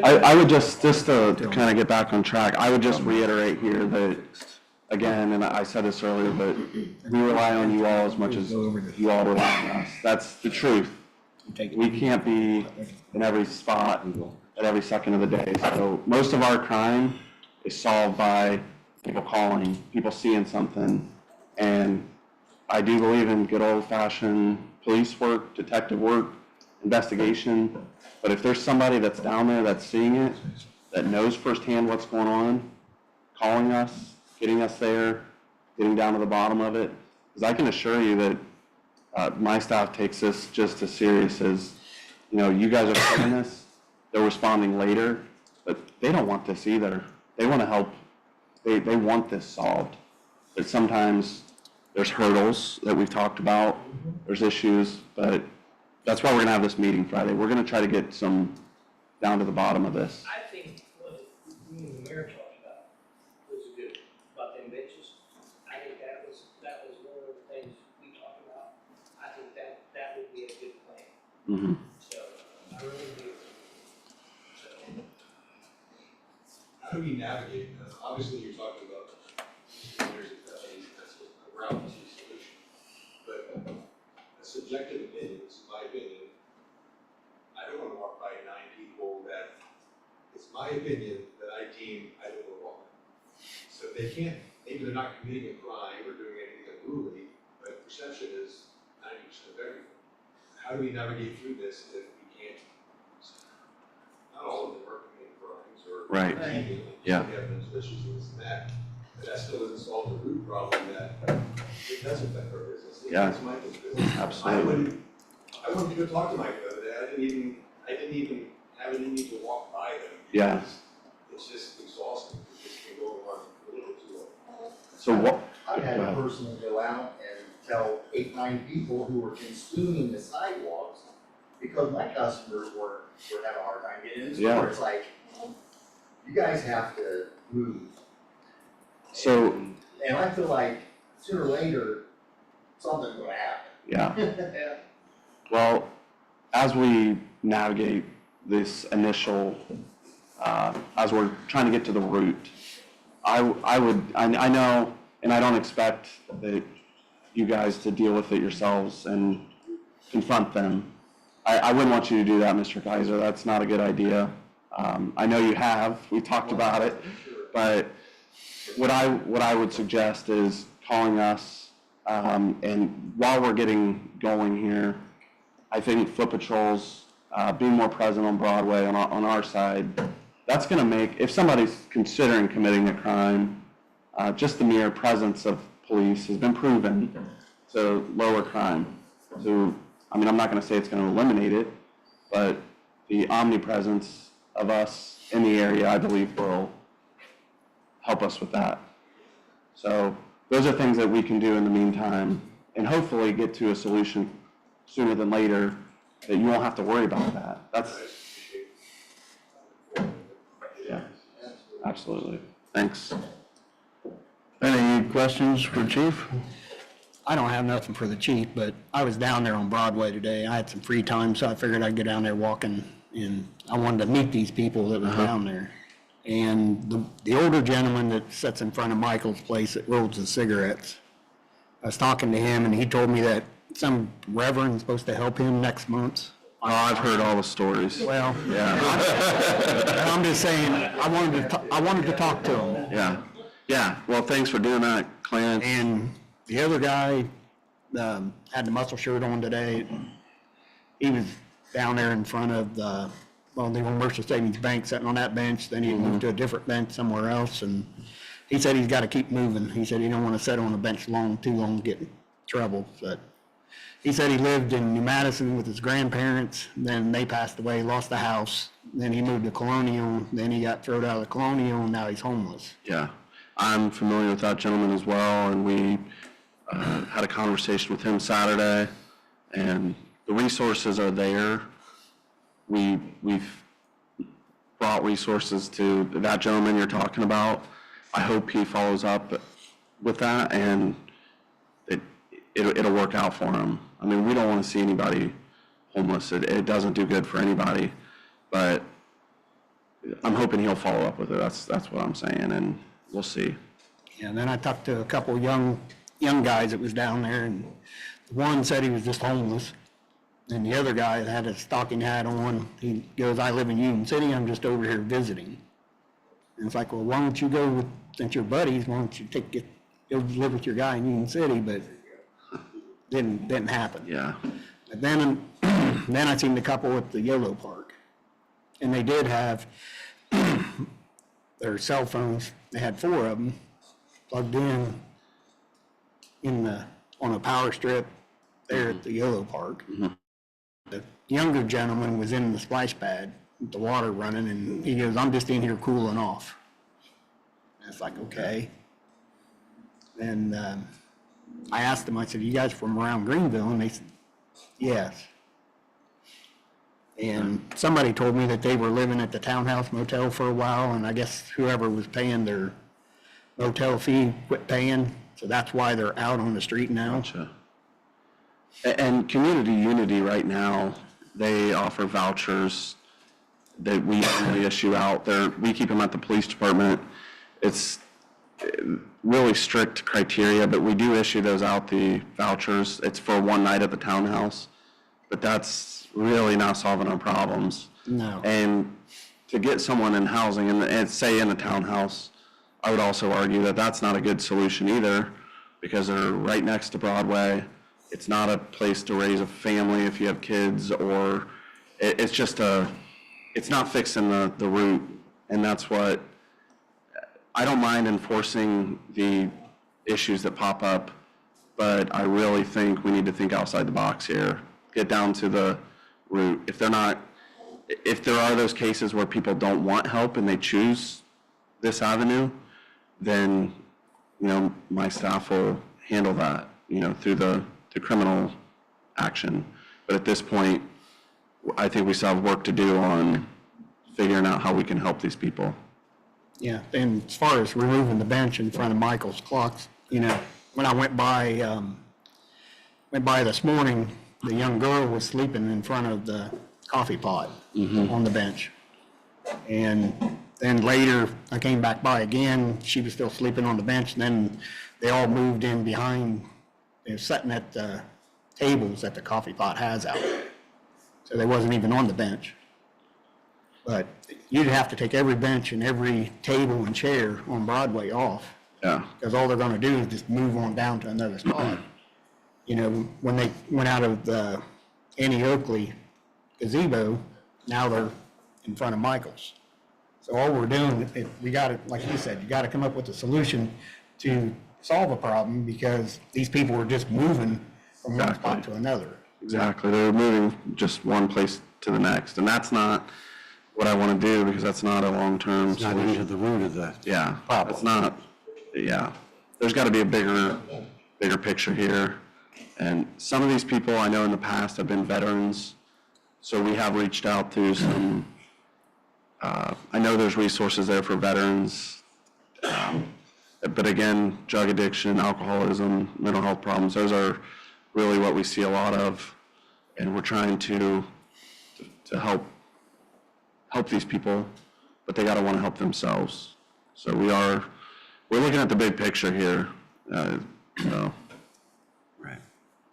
But I would just to kind of get back on track, I would just reiterate here that, again, and I said this earlier, but we rely on you all as much as you all rely on us. That's the truth. We can't be in every spot at every second of the day. So most of our crime is solved by people calling, people seeing something. And I do believe in good old-fashioned police work, detective work, investigation. But if there's somebody that's down there that's seeing it, that knows firsthand what's going on, calling us, getting us there, getting down to the bottom of it, because I can assure you that my staff takes this just as serious as, you know, you guys are saying this, they're responding later, but they don't want this either. They want to help, they want this solved. But sometimes there's hurdles that we've talked about, there's issues, but that's why we're gonna have this meeting Friday. We're gonna try to get some down to the bottom of this. I think what me and the mayor talked about was good, about them benches. I think that was one of the things we talked about. I think that would be a good plan. Mhm. So, I really do. So, How do we navigate this? Obviously, you're talking about there's that's a route to solution. But a subjective opinion, this is my opinion. I don't want to walk by 9 people that, it's my opinion that I deem I don't want to walk by. So if they can't, maybe they're not committing a crime or doing anything unruly, but perception is 90% of everything. How do we navigate through this if we can't, not all of them are committing crimes or. Right. cheating, Yeah. We have mental issues and this and that, but that still doesn't solve the root problem that it does affect our business. It Yeah. affects Michael's business. Absolutely. I wouldn't go talk to Mike the other day. I didn't even have it in me to walk by them. Yeah. because It's just exhausting. It just can go on a little too long. So what, I've had Go to ahead. personally go out and tell 8, 9 people who were consuming the sidewalks because my customers were having a hard time getting in the store. Yeah. It's like, you guys have to move. so, And I feel like sooner or later, something's gonna yeah. happen. Well, as we navigate this initial, as we're trying to get to the root, I know, and I don't expect that you guys to deal with it yourselves and confront them. I wouldn't want you to do that, Mr. Kaiser. That's not a good idea. I know you have, we talked about it, but what I would suggest is calling us, and while we're getting going here, I think foot patrols, being more present on Broadway on our side, that's gonna make, if somebody's considering committing a crime, just the mere presence of police has been proven to lower crime. So, I mean, I'm not gonna say it's gonna eliminate it, but the omnipresence of us in the area, I believe, will help us with that. So those are things that we can do in the meantime, and hopefully get to a solution sooner than later, that you won't have to worry about that. That's, yeah, absolutely. Thanks. Any questions for Chief? I don't have nothing for the chief, but I was down there on Broadway today. I had some free time, so I figured I'd go down there walking, and I wanted to meet these people that were down there. And the older gentleman that sits in front of Michael's place that rolls the cigarettes, I was talking to him, and he told me that some reverend's supposed to help him next month. Oh, I've heard all the stories. Well, Yeah. I'm just saying, I wanted to talk to him. Yeah, yeah. Well, thanks for doing that, Clarence. And the other guy had the muscle shirt on today. He was down there in front of the Commercial Savings Bank, sitting on that bench. Then he moved to a different bench somewhere else, and he said he's got to keep moving. He said he don't want to sit on a bench too long, get in trouble. But he said he lived in New Madison with his grandparents. Then they passed away, lost the house. Then he moved to Colonial. Then he got thrown out of the Colonial, and now he's homeless. Yeah, I'm familiar with that gentleman as well, and we had a conversation with him Saturday, and the resources are there. We've brought resources to that gentleman you're talking about. I hope he follows up with that, and it'll work out for him. I mean, we don't want to see anybody homeless. It doesn't do good for anybody, but I'm hoping he'll follow up with it. That's what I'm saying, and we'll see. And then I talked to a couple young guys that was down there, and one said he was just homeless. And the other guy that had a stocking hat on, he goes, I live in Union City, I'm just over here visiting. And it's like, well, why don't you go since you're buddies, why don't you go live with your guy in Union City? But didn't happen. Yeah. But then I seen the couple at the YOLO Park. And they did have their cell phones, they had 4 of them plugged in on a power strip there at the YOLO Park. The younger gentleman was in the splash pad with the water running, and he goes, I'm just in here cooling off. And it's like, okay. And I asked him, I said, you guys from around Greenville? And they said, yes. And somebody told me that they were living at the Townhouse Motel for a while, and I guess whoever was paying their motel fee quit paying, so that's why they're out on the street now. Gotcha. And Community Unity right now, they offer vouchers that we only issue out there. We keep them at the police department. It's really strict criteria, but we do issue those out, the vouchers. It's for one night at the townhouse, but that's really not solving our problems. No. And to get someone in housing, and say in a townhouse, I would also argue that that's not a good solution either. because they're right next to Broadway. It's not a place to raise a family if you have kids, or it's just it's not fixing the root. And that's what, I don't mind enforcing the issues that pop up, but I really think we need to think outside the box here, get down to the root. If there are those cases where people don't want help and they choose this avenue, then, my staff will handle that, through the criminal action. But at this point, I think we still have work to do on figuring out how we can help these people. Yeah, and as far as removing the bench in front of Michael's clocks, when I went by this morning, the young girl was sleeping in front of the coffee pot on the bench. And then later, I came back by again, she was still sleeping on the bench, and then they all moved in behind, they were sitting at the tables that the coffee pot has out. So they wasn't even on the bench. But you'd have to take every bench and every table and chair on Broadway off. Yeah. Because all they're gonna do is just move on down to another spot. When they went out of the Annie Oakley gazebo, now they're in front of Michael's. So all we're doing, we gotta, like you said, you gotta come up with a solution to solve a problem, because these people are just moving from one spot to another. Exactly. They're moving just one place to the next, and that's not what I want to do, because that's not a long-term It's not solution. into the root of the problem. It's not, There's got to be a bigger picture here. And some of these people I know in the past have been veterans, so we have reached out to some, I know there's resources there for veterans. But again, drug addiction, alcoholism, mental health problems, those are really what we see a lot of. And we're trying to help these people, but they gotta wanna help themselves. So we're looking at the big picture here. Right.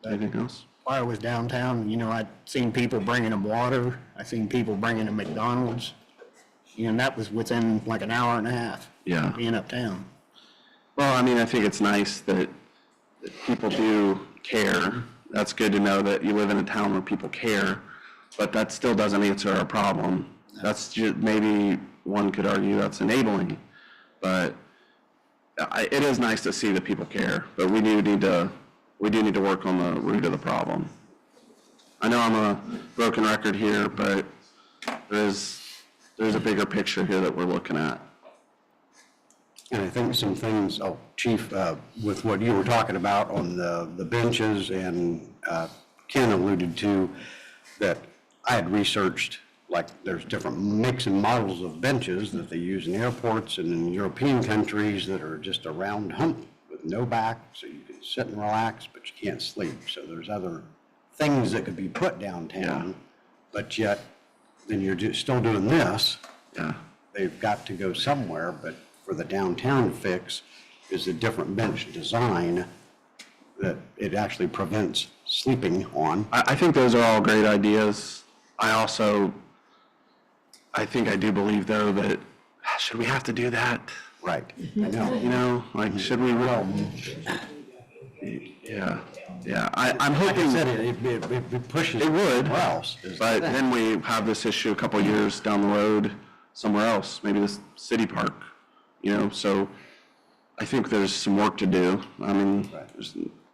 Anything else? While I was downtown, I'd seen people bringing them water, I seen people bringing them McDonald's. And that was within like an hour and a half. Yeah. Being uptown. Well, I think it's nice that people do care. That's good to know that you live in a town where people care, but that still doesn't answer our problem. That's just, maybe one could argue that's enabling, but it is nice to see that people care, but we do need to work on the root of the problem. I know I'm a broken record here, but there's a bigger picture here that we're looking at. And I think some things, Chief, with what you were talking about on the benches, and Ken alluded to, that I had researched, like there's different mix and models of benches that they use in airports and in European countries that are just a round hump with no back, so you can sit and relax, but you can't sleep. So there's other things that could be put downtown, but yet then you're still doing this. Yeah. They've got to go somewhere, but for the downtown fix is a different bench design that it actually prevents sleeping on. I think those are all great ideas. I think I do believe, though, that should we have to do that? Right. I know. Should we? Yeah. I'm hoping. Like I said, it pushes. It would. Else, but then we have this issue a couple years down the road somewhere else, maybe this city park, so I think there's some work to do. There's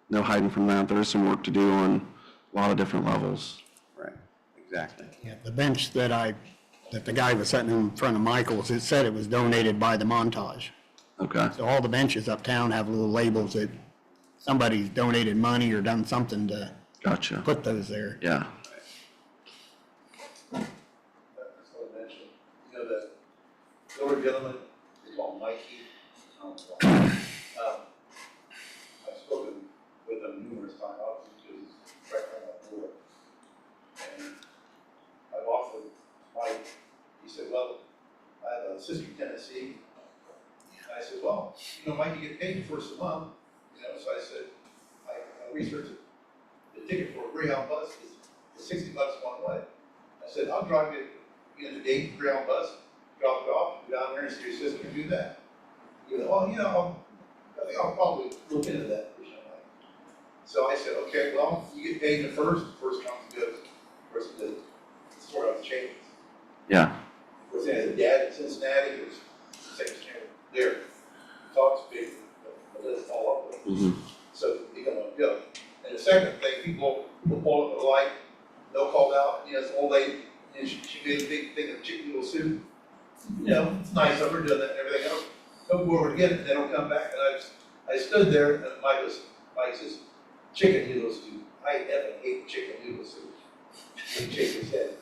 no hiding from that. There is some work to do on a lot of different levels. Right, exactly. Yeah, the bench that the guy was sitting in front of Michael's, it said it was donated by the Montage. Okay. So all the benches uptown have little labels that somebody's donated money or done something to Gotcha. put those there. Yeah. The older gentleman is called Mikey. I've spoken with him numerous times, obviously, because he's right on my door. And I've offered Mike, he said, well, I have a sister in Tennessee. And I said, well, Mike, you get paid first of the month. So I said, I researched it. The ticket for a Greyhound bus is $60 one way. I said, I'll drive you, the Dayton Greyhound bus, drop it off, go down there and see your sister and do that. He goes, well, I think I'll probably look into that for So I said, okay, well, you get paid the first comes and goes, first the sort of changes. Yeah. Of course, as a dad in Cincinnati, there's the same standard there. Talks big, but doesn't follow up with it. So you don't want to go. And the second thing, people pull up the light, no called out, you know, this old lady, you know, she made a big thing of chicken noodle soup. You know, it's nice of her doing that and everything else. Don't go over to get it, and they don't come back. And I stood there, and Mike says, chicken noodle soup. I ever hate chicken noodle soup. He shook his head.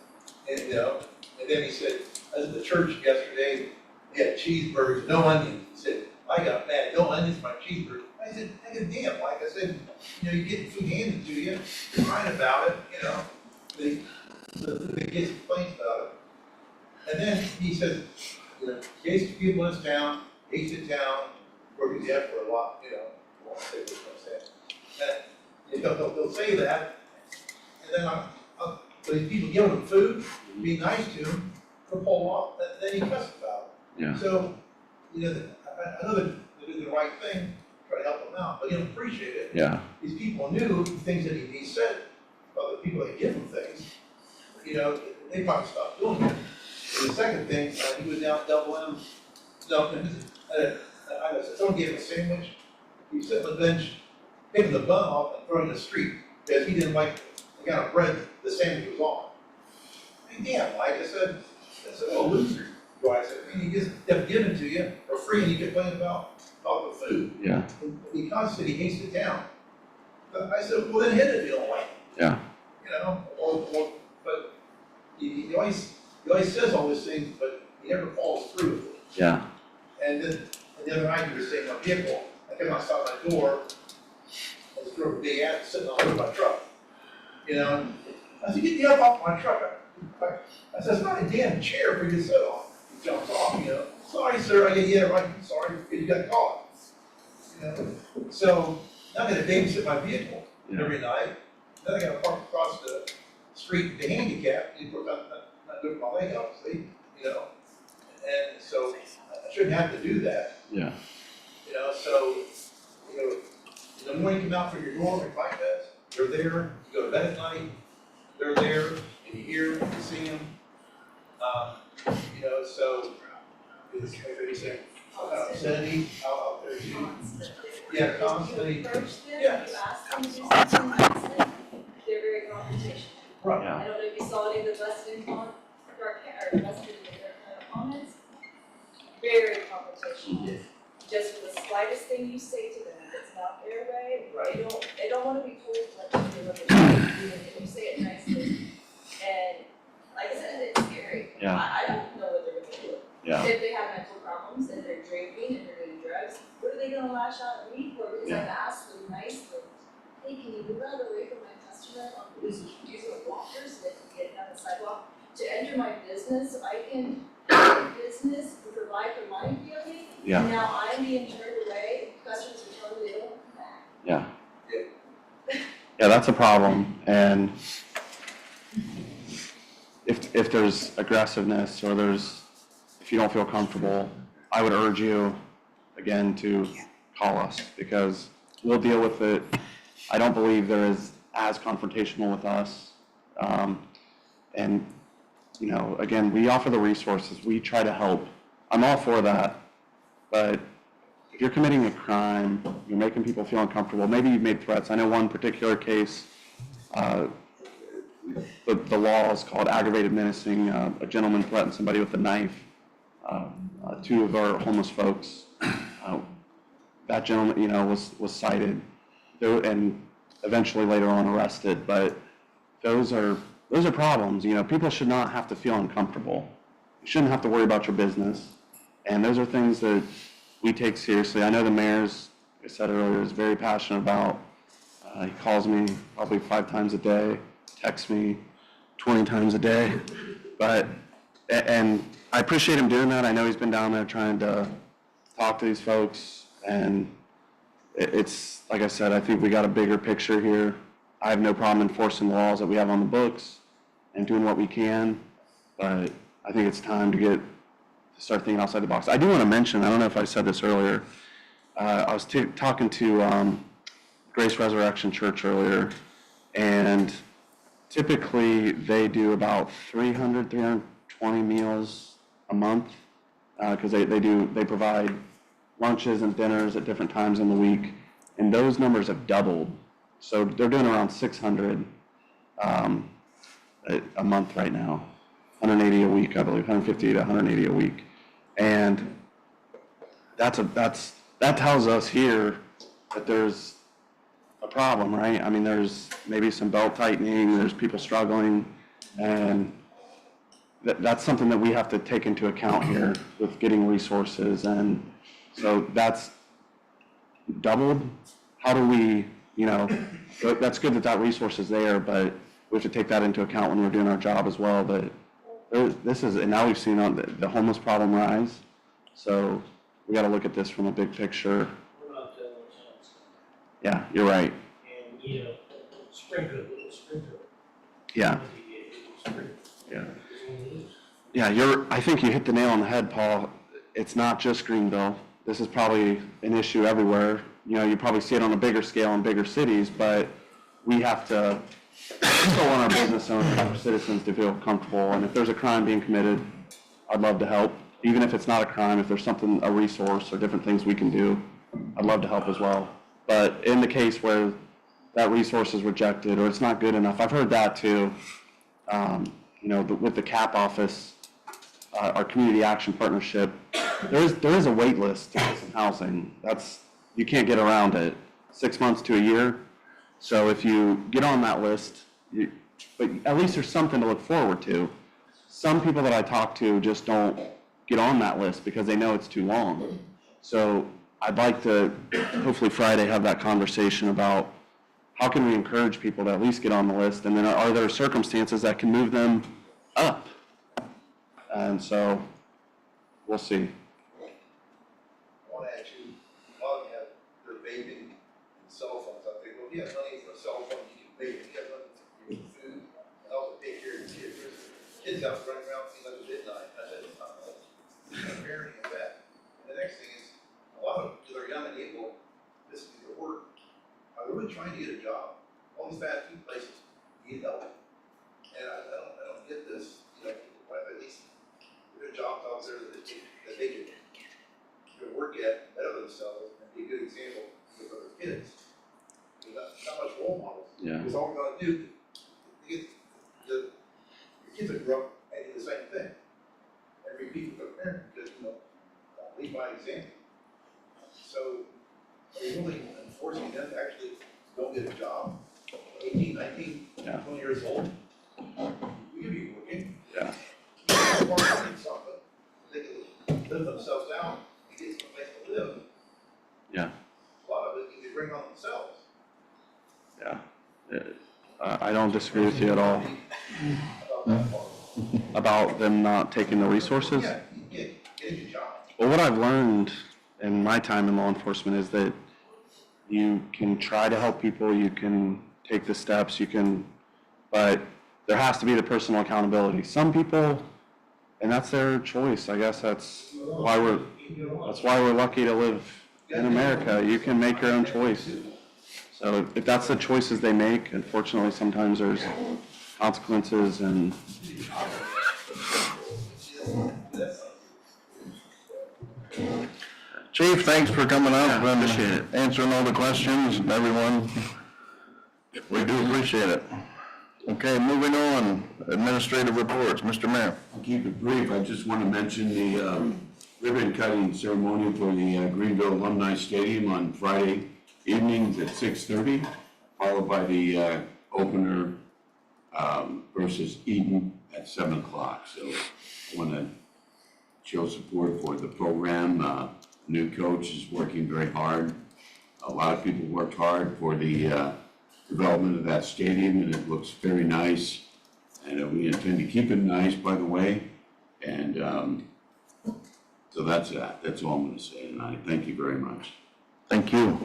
And, you know, and then he said, I was at the church yesterday, they had cheeseburgers, no onions. He said, I got mad, no onions in my cheeseburger. I said, damn, like I said, you know, you get food handed to you, you're crying about it, you know. The kids complains about it. And then he said, you know, case of people in this town, he's in town, where he's at for a lot, you know, I won't say what I'm saying. And, you know, they'll say that, and then but these people giving them food, be nice to them, they'll pull off, then he cusses about it. Yeah. So, you know, I know they're doing the right thing, try to help them out, but you don't appreciate it. Yeah. These people knew the things that he said, about the people that give him things, you know, they probably stopped doing it. And the second thing, he was down Double M, someone gave him a sandwich, he sat on the bench, taking the bun off and throwing it in the street, because he didn't like the kind of bread the sandwich was on. Hey, damn, Mike, I said, oh, loser. I said, I mean, he gets them given to you for free, and you complain about the food. Yeah. Because he hates the town. But I said, well, then hit it if you don't like it. Yeah. You know, but he always says all these things, but he never follows through with it. Yeah. And then the other night, he was sitting in my vehicle, I came outside my door, and this drove a big ass sitting on the hood of my truck. You know, I said, get the F off my truck. I said, it's not a damn chair for you to sit on. He jumps off, you know. Sorry, sir. I go, yeah, right. Sorry, you got caught. You know, so now I got to babysit my vehicle every night. Then I got to park across the street, the handicap. You put not good for my leg, obviously. You know, and so I shouldn't have to do that. Yeah. You know, so you know, in the morning, you come out for your dorm and bike beds. They're there. You go to bed at night. They're there, and you hear them, you see them. You know, so it's like they say, obscenity out there too. Yeah, constantly. Yeah. You ask them to do something nicely, they're very confrontational. Right. I don't know if you saw any of the Weston comments. Very confrontational. Just for the slightest thing you say to them, if it's not their way, they don't want to be told what to do, even if you say it nicely. And like I said, it's scary. Yeah. I don't know what they're gonna do. Yeah. If they have mental problems and they're drinking and they're doing drugs, what are they gonna lash out at me for? Because I've asked them nicely, hey, can you move out of the way from my customer who's using a walker so they can get down the sidewalk to enter my business so I can do business and provide for my family? Yeah. And now I'm being turned away, customers are telling me they don't want to come back. Yeah. Yeah, that's a problem. And if there's aggressiveness or if you don't feel comfortable, I would urge you, again, to call us because we'll deal with it. I don't believe there is as confrontational with us. And, you know, again, we offer the resources. We try to help. I'm all for that. But if you're committing a crime, you're making people feel uncomfortable, maybe you've made threats. I know one particular case, the law is called aggravated menacing. A gentleman threatened somebody with a knife. Two of our homeless folks, that gentleman, you know, was cited and eventually later on arrested. But those are problems. You know, people should not have to feel uncomfortable. You shouldn't have to worry about your business. And those are things that we take seriously. I know the mayor's, like I said earlier, is very passionate about. He calls me probably 5 times a day, texts me 20 times a day. And I appreciate him doing that. I know he's been down there trying to talk to these folks. And it's, like I said, I think we got a bigger picture here. I have no problem enforcing the laws that we have on the books and doing what we can. But I think it's time to start thinking outside the box. I do want to mention, I don't know if I said this earlier, I was talking to Grace Resurrection Church earlier, and typically they do about 320 meals a month, because they provide lunches and dinners at different times in the week, and those numbers have doubled. So they're doing around 600 a month right now, 180 a week, I believe, 150 to 180 a week, and that tells us here that there's a problem, right? I mean, there's maybe some belt tightening, there's people struggling, and that's something that we have to take into account here with getting resources. And so that's doubled. How do we, that's good that resource is there, but we have to take that into account when we're doing our job as well. But and now we've seen the homeless problem rise. So we got to look at this from a big picture. We're not telling ourselves. Yeah, you're right. And, sprinkle. Yeah. Yeah. Yeah, I think you hit the nail on the head, Paul. It's not just Greenville. This is probably an issue everywhere. You probably see it on a bigger scale in bigger cities, but we have to still want our business owners, our citizens to feel comfortable. And if there's a crime being committed, I'd love to help. Even if it's not a crime, if there's something, a resource or different things we can do, I'd love to help as well. But in the case where that resource is rejected or it's not good enough, I've heard that too. With the CAP office, our community action partnership, there is a wait list to get some housing. You can't get around it. 6 months to a year. So if you get on that list, but at least there's something to look forward to. Some people that I talk to just don't get on that list because they know it's too long. So I'd like to, hopefully Friday, have that conversation about how can we encourage people to at least get on the list, and then are there circumstances that can move them up? And so we'll see. I want to add you, a lot of them have their vaping cell phones. I think, well, you have money for a cell phone, you can vape, you have money for your food, and also take care of your kids. There's kids out running around seeing like midnight. I said, it's not right. Parenting of that. And the next thing is, a lot of them, because they're young and able, this is their work, are really trying to get a job. All these fast food places need help. And I don't get this, at least there are jobs out there that they can work at, better themselves, and be a good example for other kids. There's not much role models. Yeah. Because all we gotta do, your kids will grow up and do the same thing. And repeat with their parents, because, lead by example. So, are you really enforcing them to actually go get a job? 18, 19, 20 years old? You could be working. Yeah. They can live themselves down and get some place to live. Yeah. A lot of it they bring on themselves. Yeah. I don't disagree with you at all about them not taking the resources. Yeah, getting a job. Well, what I've learned in my time in law enforcement is that you can try to help people, you can take the steps, but there has to be the personal accountability. Some people, and that's their choice. I guess that's why we're lucky to live in America. You can make your own choice. So if that's the choices they make, unfortunately, sometimes there's consequences and. Chief, thanks for coming up and answering all the questions, everyone. We do appreciate it. Okay, moving on, administrative reports. Mr. Mayor. I'll keep it brief. I just want to mention the ribbon cutting ceremony for the Greenville Alumni Stadium on Friday evenings at 6:30, followed by the opener versus Eden at 7 o'clock. So I want to show support for the program. New coach is working very hard. A lot of people worked hard for the development of that stadium, and it looks very nice. And we intend to keep it nice, by the way. And so that's that. That's all I'm going to say. And I thank you very much. Thank you.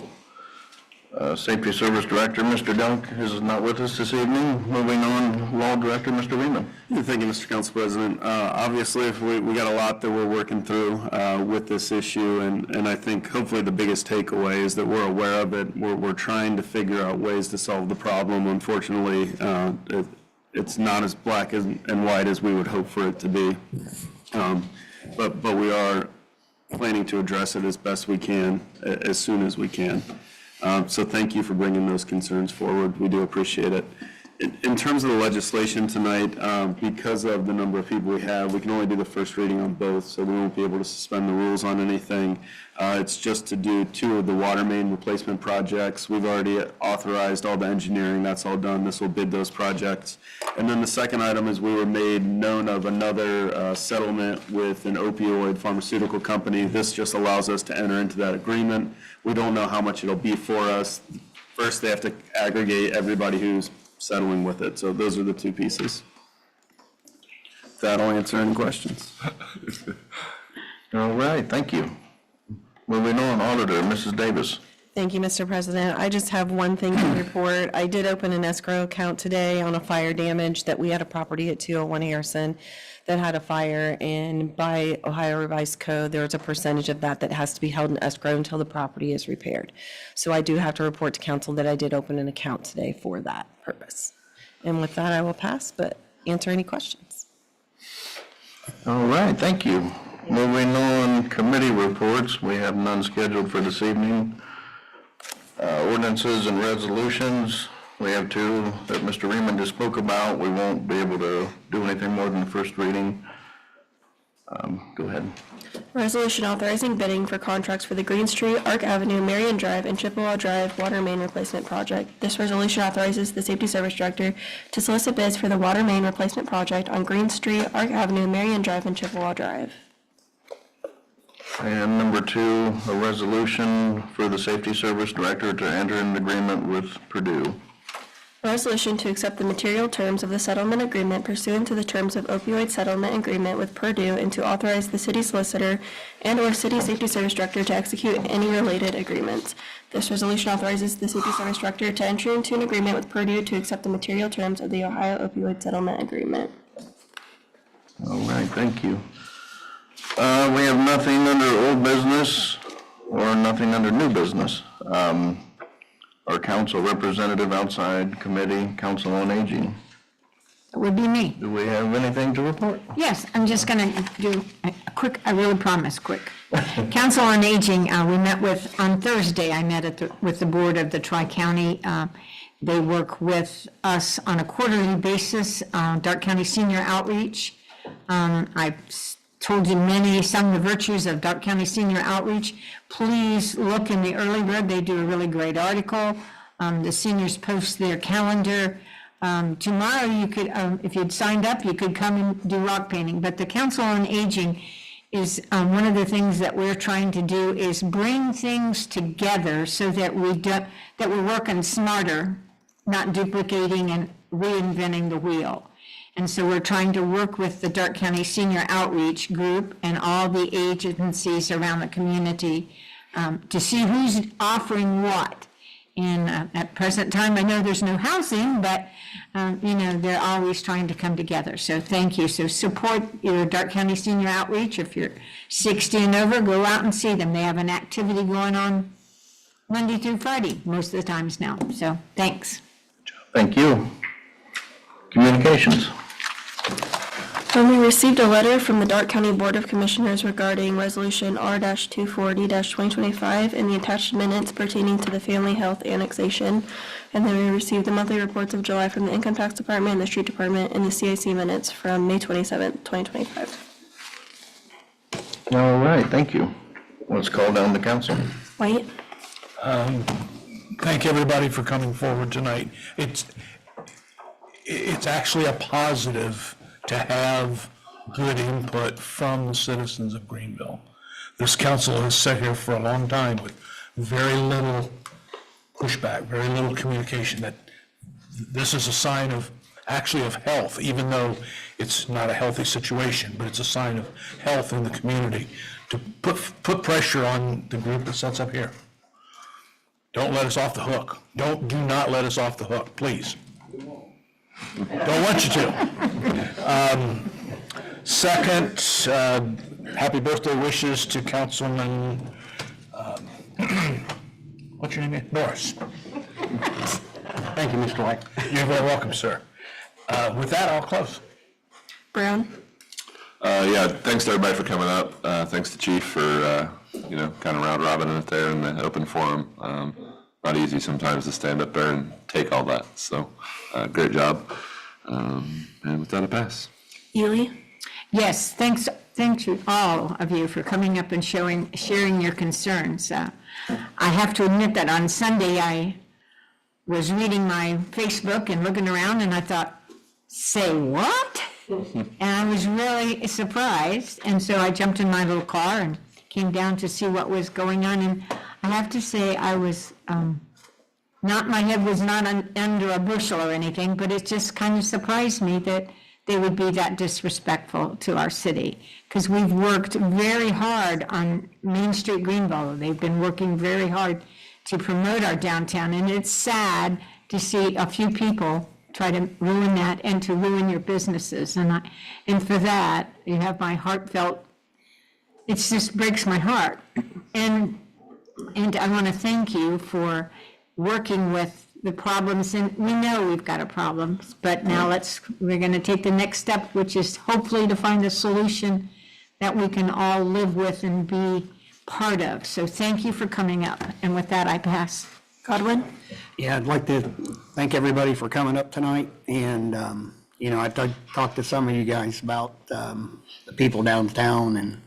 Safety Service Director, Mr. Dunk, is not with us this evening. Moving on, Law Director, Mr. Riemann. Thank you, Mr. Council President. Obviously, if we got a lot that we're working through with this issue, and I think hopefully the biggest takeaway is that we're aware of it. We're trying to figure out ways to solve the problem. Unfortunately, it's not as black and white as we would hope for it to be. But we are planning to address it as best we can, as soon as we can. So thank you for bringing those concerns forward. We do appreciate it. In terms of the legislation tonight, because of the number of people we have, we can only do the first reading on both, so we won't be able to suspend the rules on anything. It's just to do 2 of the water main replacement projects. We've already authorized all the engineering. That's all done. This will bid those projects. And then the second item is we were made known of another settlement with an opioid pharmaceutical company. This just allows us to enter into that agreement. We don't know how much it'll be for us. First, they have to aggregate everybody who's settling with it. So those are the 2 pieces. That'll answer any questions. All right, thank you. Moving on, Auditor, Mrs. Davis. Thank you, Mr. President. I just have one thing to report. I did open an escrow account today on a fire damage that we had a property at 201 Harrison that had a fire, and by Ohio Revised Code, there's a percentage of that that has to be held in escrow until the property is repaired. So I do have to report to council that I did open an account today for that purpose. And with that, I will pass, but answer any questions. All right, thank you. Moving on, committee reports. We have none scheduled for this evening. Ordinances and resolutions. We have 2 that Mr. Riemann just spoke about. We won't be able to do anything more than the first reading. Go ahead. Resolution authorizing bidding for contracts for the Green Street, Arc Avenue, Marion Drive, and Chippewa Drive water main replacement project. This resolution authorizes the Safety Service Director to solicit bids for the water main replacement project on Green Street, Arc Avenue, Marion Drive, and Chippewa Drive. And number 2, a resolution for the Safety Service Director to enter an agreement with Purdue. A resolution to accept the material terms of the settlement agreement pursuant to the terms of opioid settlement agreement with Purdue, and to authorize the city solicitor and/or city safety service director to execute any related agreements. This resolution authorizes the safety service director to enter into an agreement with Purdue to accept the material terms of the Ohio opioid settlement agreement. All right, thank you. We have nothing under old business or nothing under new business. Our council representative outside committee, Council on Aging. It would be me. Do we have anything to report? Yes, I'm just going to do a quick, I really promise, quick. Council on Aging, we met with, on Thursday, I met with the board of the Tri-County. They work with us on a quarterly basis, Darke County Senior Outreach. I've told you some of the virtues of Darke County Senior Outreach. Please look in the early bird. They do a really great article. The seniors post their calendar. Tomorrow you could, if you'd signed up, you could come and do rock painting. But the Council on Aging is one of the things that we're trying to do is bring things together so that we're working smarter, not duplicating and reinventing the wheel. And so we're trying to work with the Darke County Senior Outreach Group and all the agencies around the community to see who's offering what. And at present time, I know there's no housing, but they're always trying to come together. So thank you. So support your Darke County Senior Outreach. If you're 60 and over, go out and see them. They have an activity going on Monday through Friday most of the times now. So thanks. Thank you. Communications. We received a letter from the Darke County Board of Commissioners regarding Resolution R-240-2025 and the attached minutes pertaining to the Family Health Annexation. And then we received the monthly reports of July from the Income Tax Department, the Street Department, and the CIC minutes from May 27th, 2025. All right, thank you. Let's call down the council. White? Thank everybody for coming forward tonight. It's actually a positive to have good input from the citizens of Greenville. This council has sat here for a long time with very little pushback, very little communication, that this is a sign of health, even though it's not a healthy situation, but it's a sign of health in the community to put pressure on the group that sets up here. Don't let us off the hook. Do not let us off the hook, please. Don't want you to. Second, happy birthday wishes to Councilman, what's your name? Norris. Thank you, Mr. White. You're very welcome, sir. With that, I'll close. Brown? Yeah, thanks to everybody for coming up. Thanks to Chief for, kind of round robining it there in the open forum. Not easy sometimes to stand up there and take all that, so great job. And with that, I pass. Ely? Yes, thank you, all of you, for coming up and sharing your concerns. I have to admit that on Sunday, I was reading my Facebook and looking around, and I thought, say what? And I was really surprised, and so I jumped in my little car and came down to see what was going on, and I have to say, I was, my head was not under a bushel or anything, but it just kind of surprised me that they would be that disrespectful to our city. Because we've worked very hard on Main Street, Greenville. They've been working very hard to promote our downtown, and it's sad to see a few people try to ruin that and to ruin your businesses. And for that, you have my heartfelt, it just breaks my heart. And I want to thank you for working with the problems, and we know we've got a problem, but now we're going to take the next step, which is hopefully to find a solution that we can all live with and be part of. So thank you for coming up, and with that, I pass. Godwin? Yeah, I'd like to thank everybody for coming up tonight, and, I talked to some of you guys about the people downtown, and,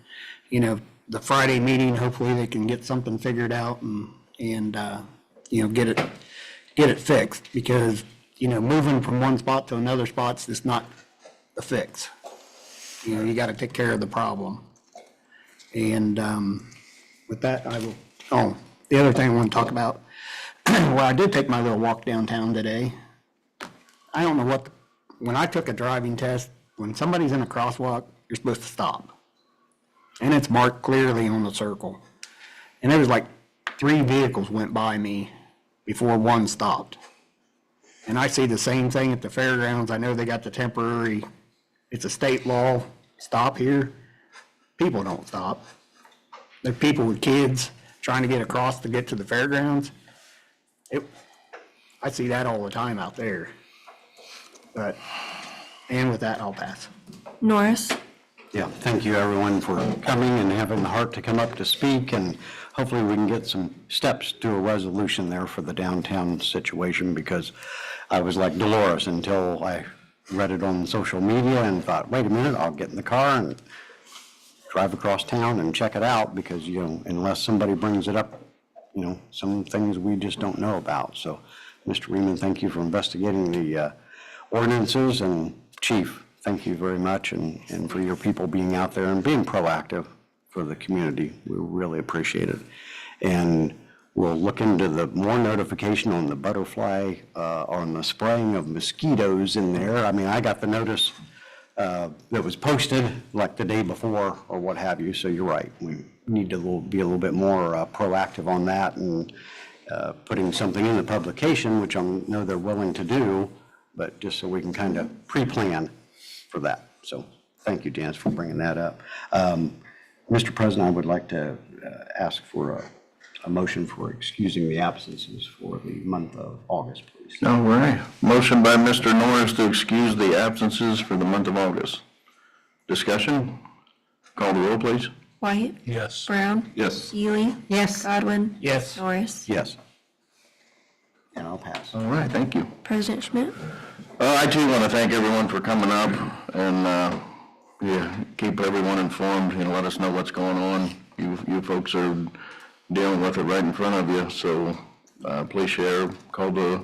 the Friday meeting, hopefully they can get something figured out and get it fixed, because, moving from one spot to another spot's just not the fix. You got to take care of the problem. And with that, the other thing I want to talk about, well, I did take my little walk downtown today. I don't know when I took a driving test, when somebody's in a crosswalk, you're supposed to stop. And it's marked clearly on the circle. And there was like 3 vehicles went by me before one stopped. And I see the same thing at the fairgrounds. I know they got the temporary, it's a state law, stop here. People don't stop. There are people with kids trying to get across to get to the fairgrounds. I see that all the time out there. And with that, I'll pass. Norris? Yeah, thank you everyone for coming and having the heart to come up to speak, and hopefully we can get some steps to a resolution there for the downtown situation, because I was like Dolores until I read it on social media and thought, wait a minute, I'll get in the car and drive across town and check it out, because, unless somebody brings it up, some things we just don't know about. So, Mr. Reaman, thank you for investigating the ordinances, and Chief, thank you very much, and for your people being out there and being proactive for the community. We really appreciate it. And we'll look into the more notification on the butterfly, on the spraying of mosquitoes in there. I mean, I got the notice that was posted like the day before or what have you, so you're right. We need to be a little bit more proactive on that, and putting something in the publication, which I know they're willing to do, but just so we can kind of pre-plan for that. So thank you, Janice, for bringing that up. Mr. President, I would like to ask for a motion for excusing the absences for the month of August, please. All right. Motion by Mr. Norris to excuse the absences for the month of August. Discussion? Call the roll, please. White? Yes. Brown? Yes. Ely? Yes. Godwin? Yes. Norris? Yes. And I'll pass. All right, thank you. President Schmidt? I too want to thank everyone for coming up and keep everyone informed, let us know what's going on. You folks are dealing with it right in front of you, so please share, call the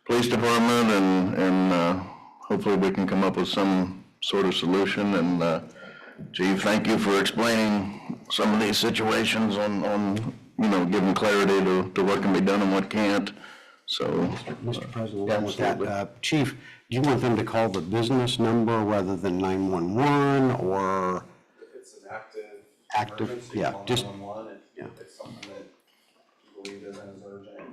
police department, and hopefully we can come up with some sort of solution. And Chief, thank you for explaining some of these situations on giving clarity to what can be done and what can't. So, Mr. President, along with that, Chief, do you want them to call the business number rather than 911, or? If it's an active Active, emergency, yeah, call just- 911. yeah. If it's something that you believe isn't as urgent,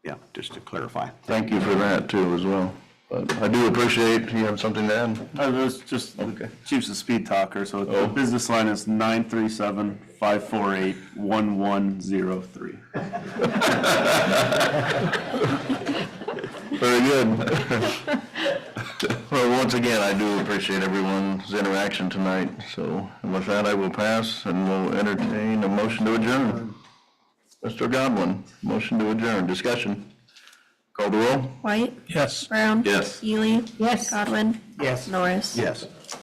Yeah, just to clarify. Thank you for that too as well. But I do appreciate, you have something to add? That's just, Okay. Chief's a speed talker, so Oh. the business line is 937-548-1103. Very good. Well, once again, I do appreciate everyone's interaction tonight. So with that, I will pass and we'll entertain a motion to adjourn. Mr. Godwin, motion to adjourn. Discussion. Call the roll? White, Yes. Brown. Yes. Ely. Yes. Godwin. Yes. Norris. Yes.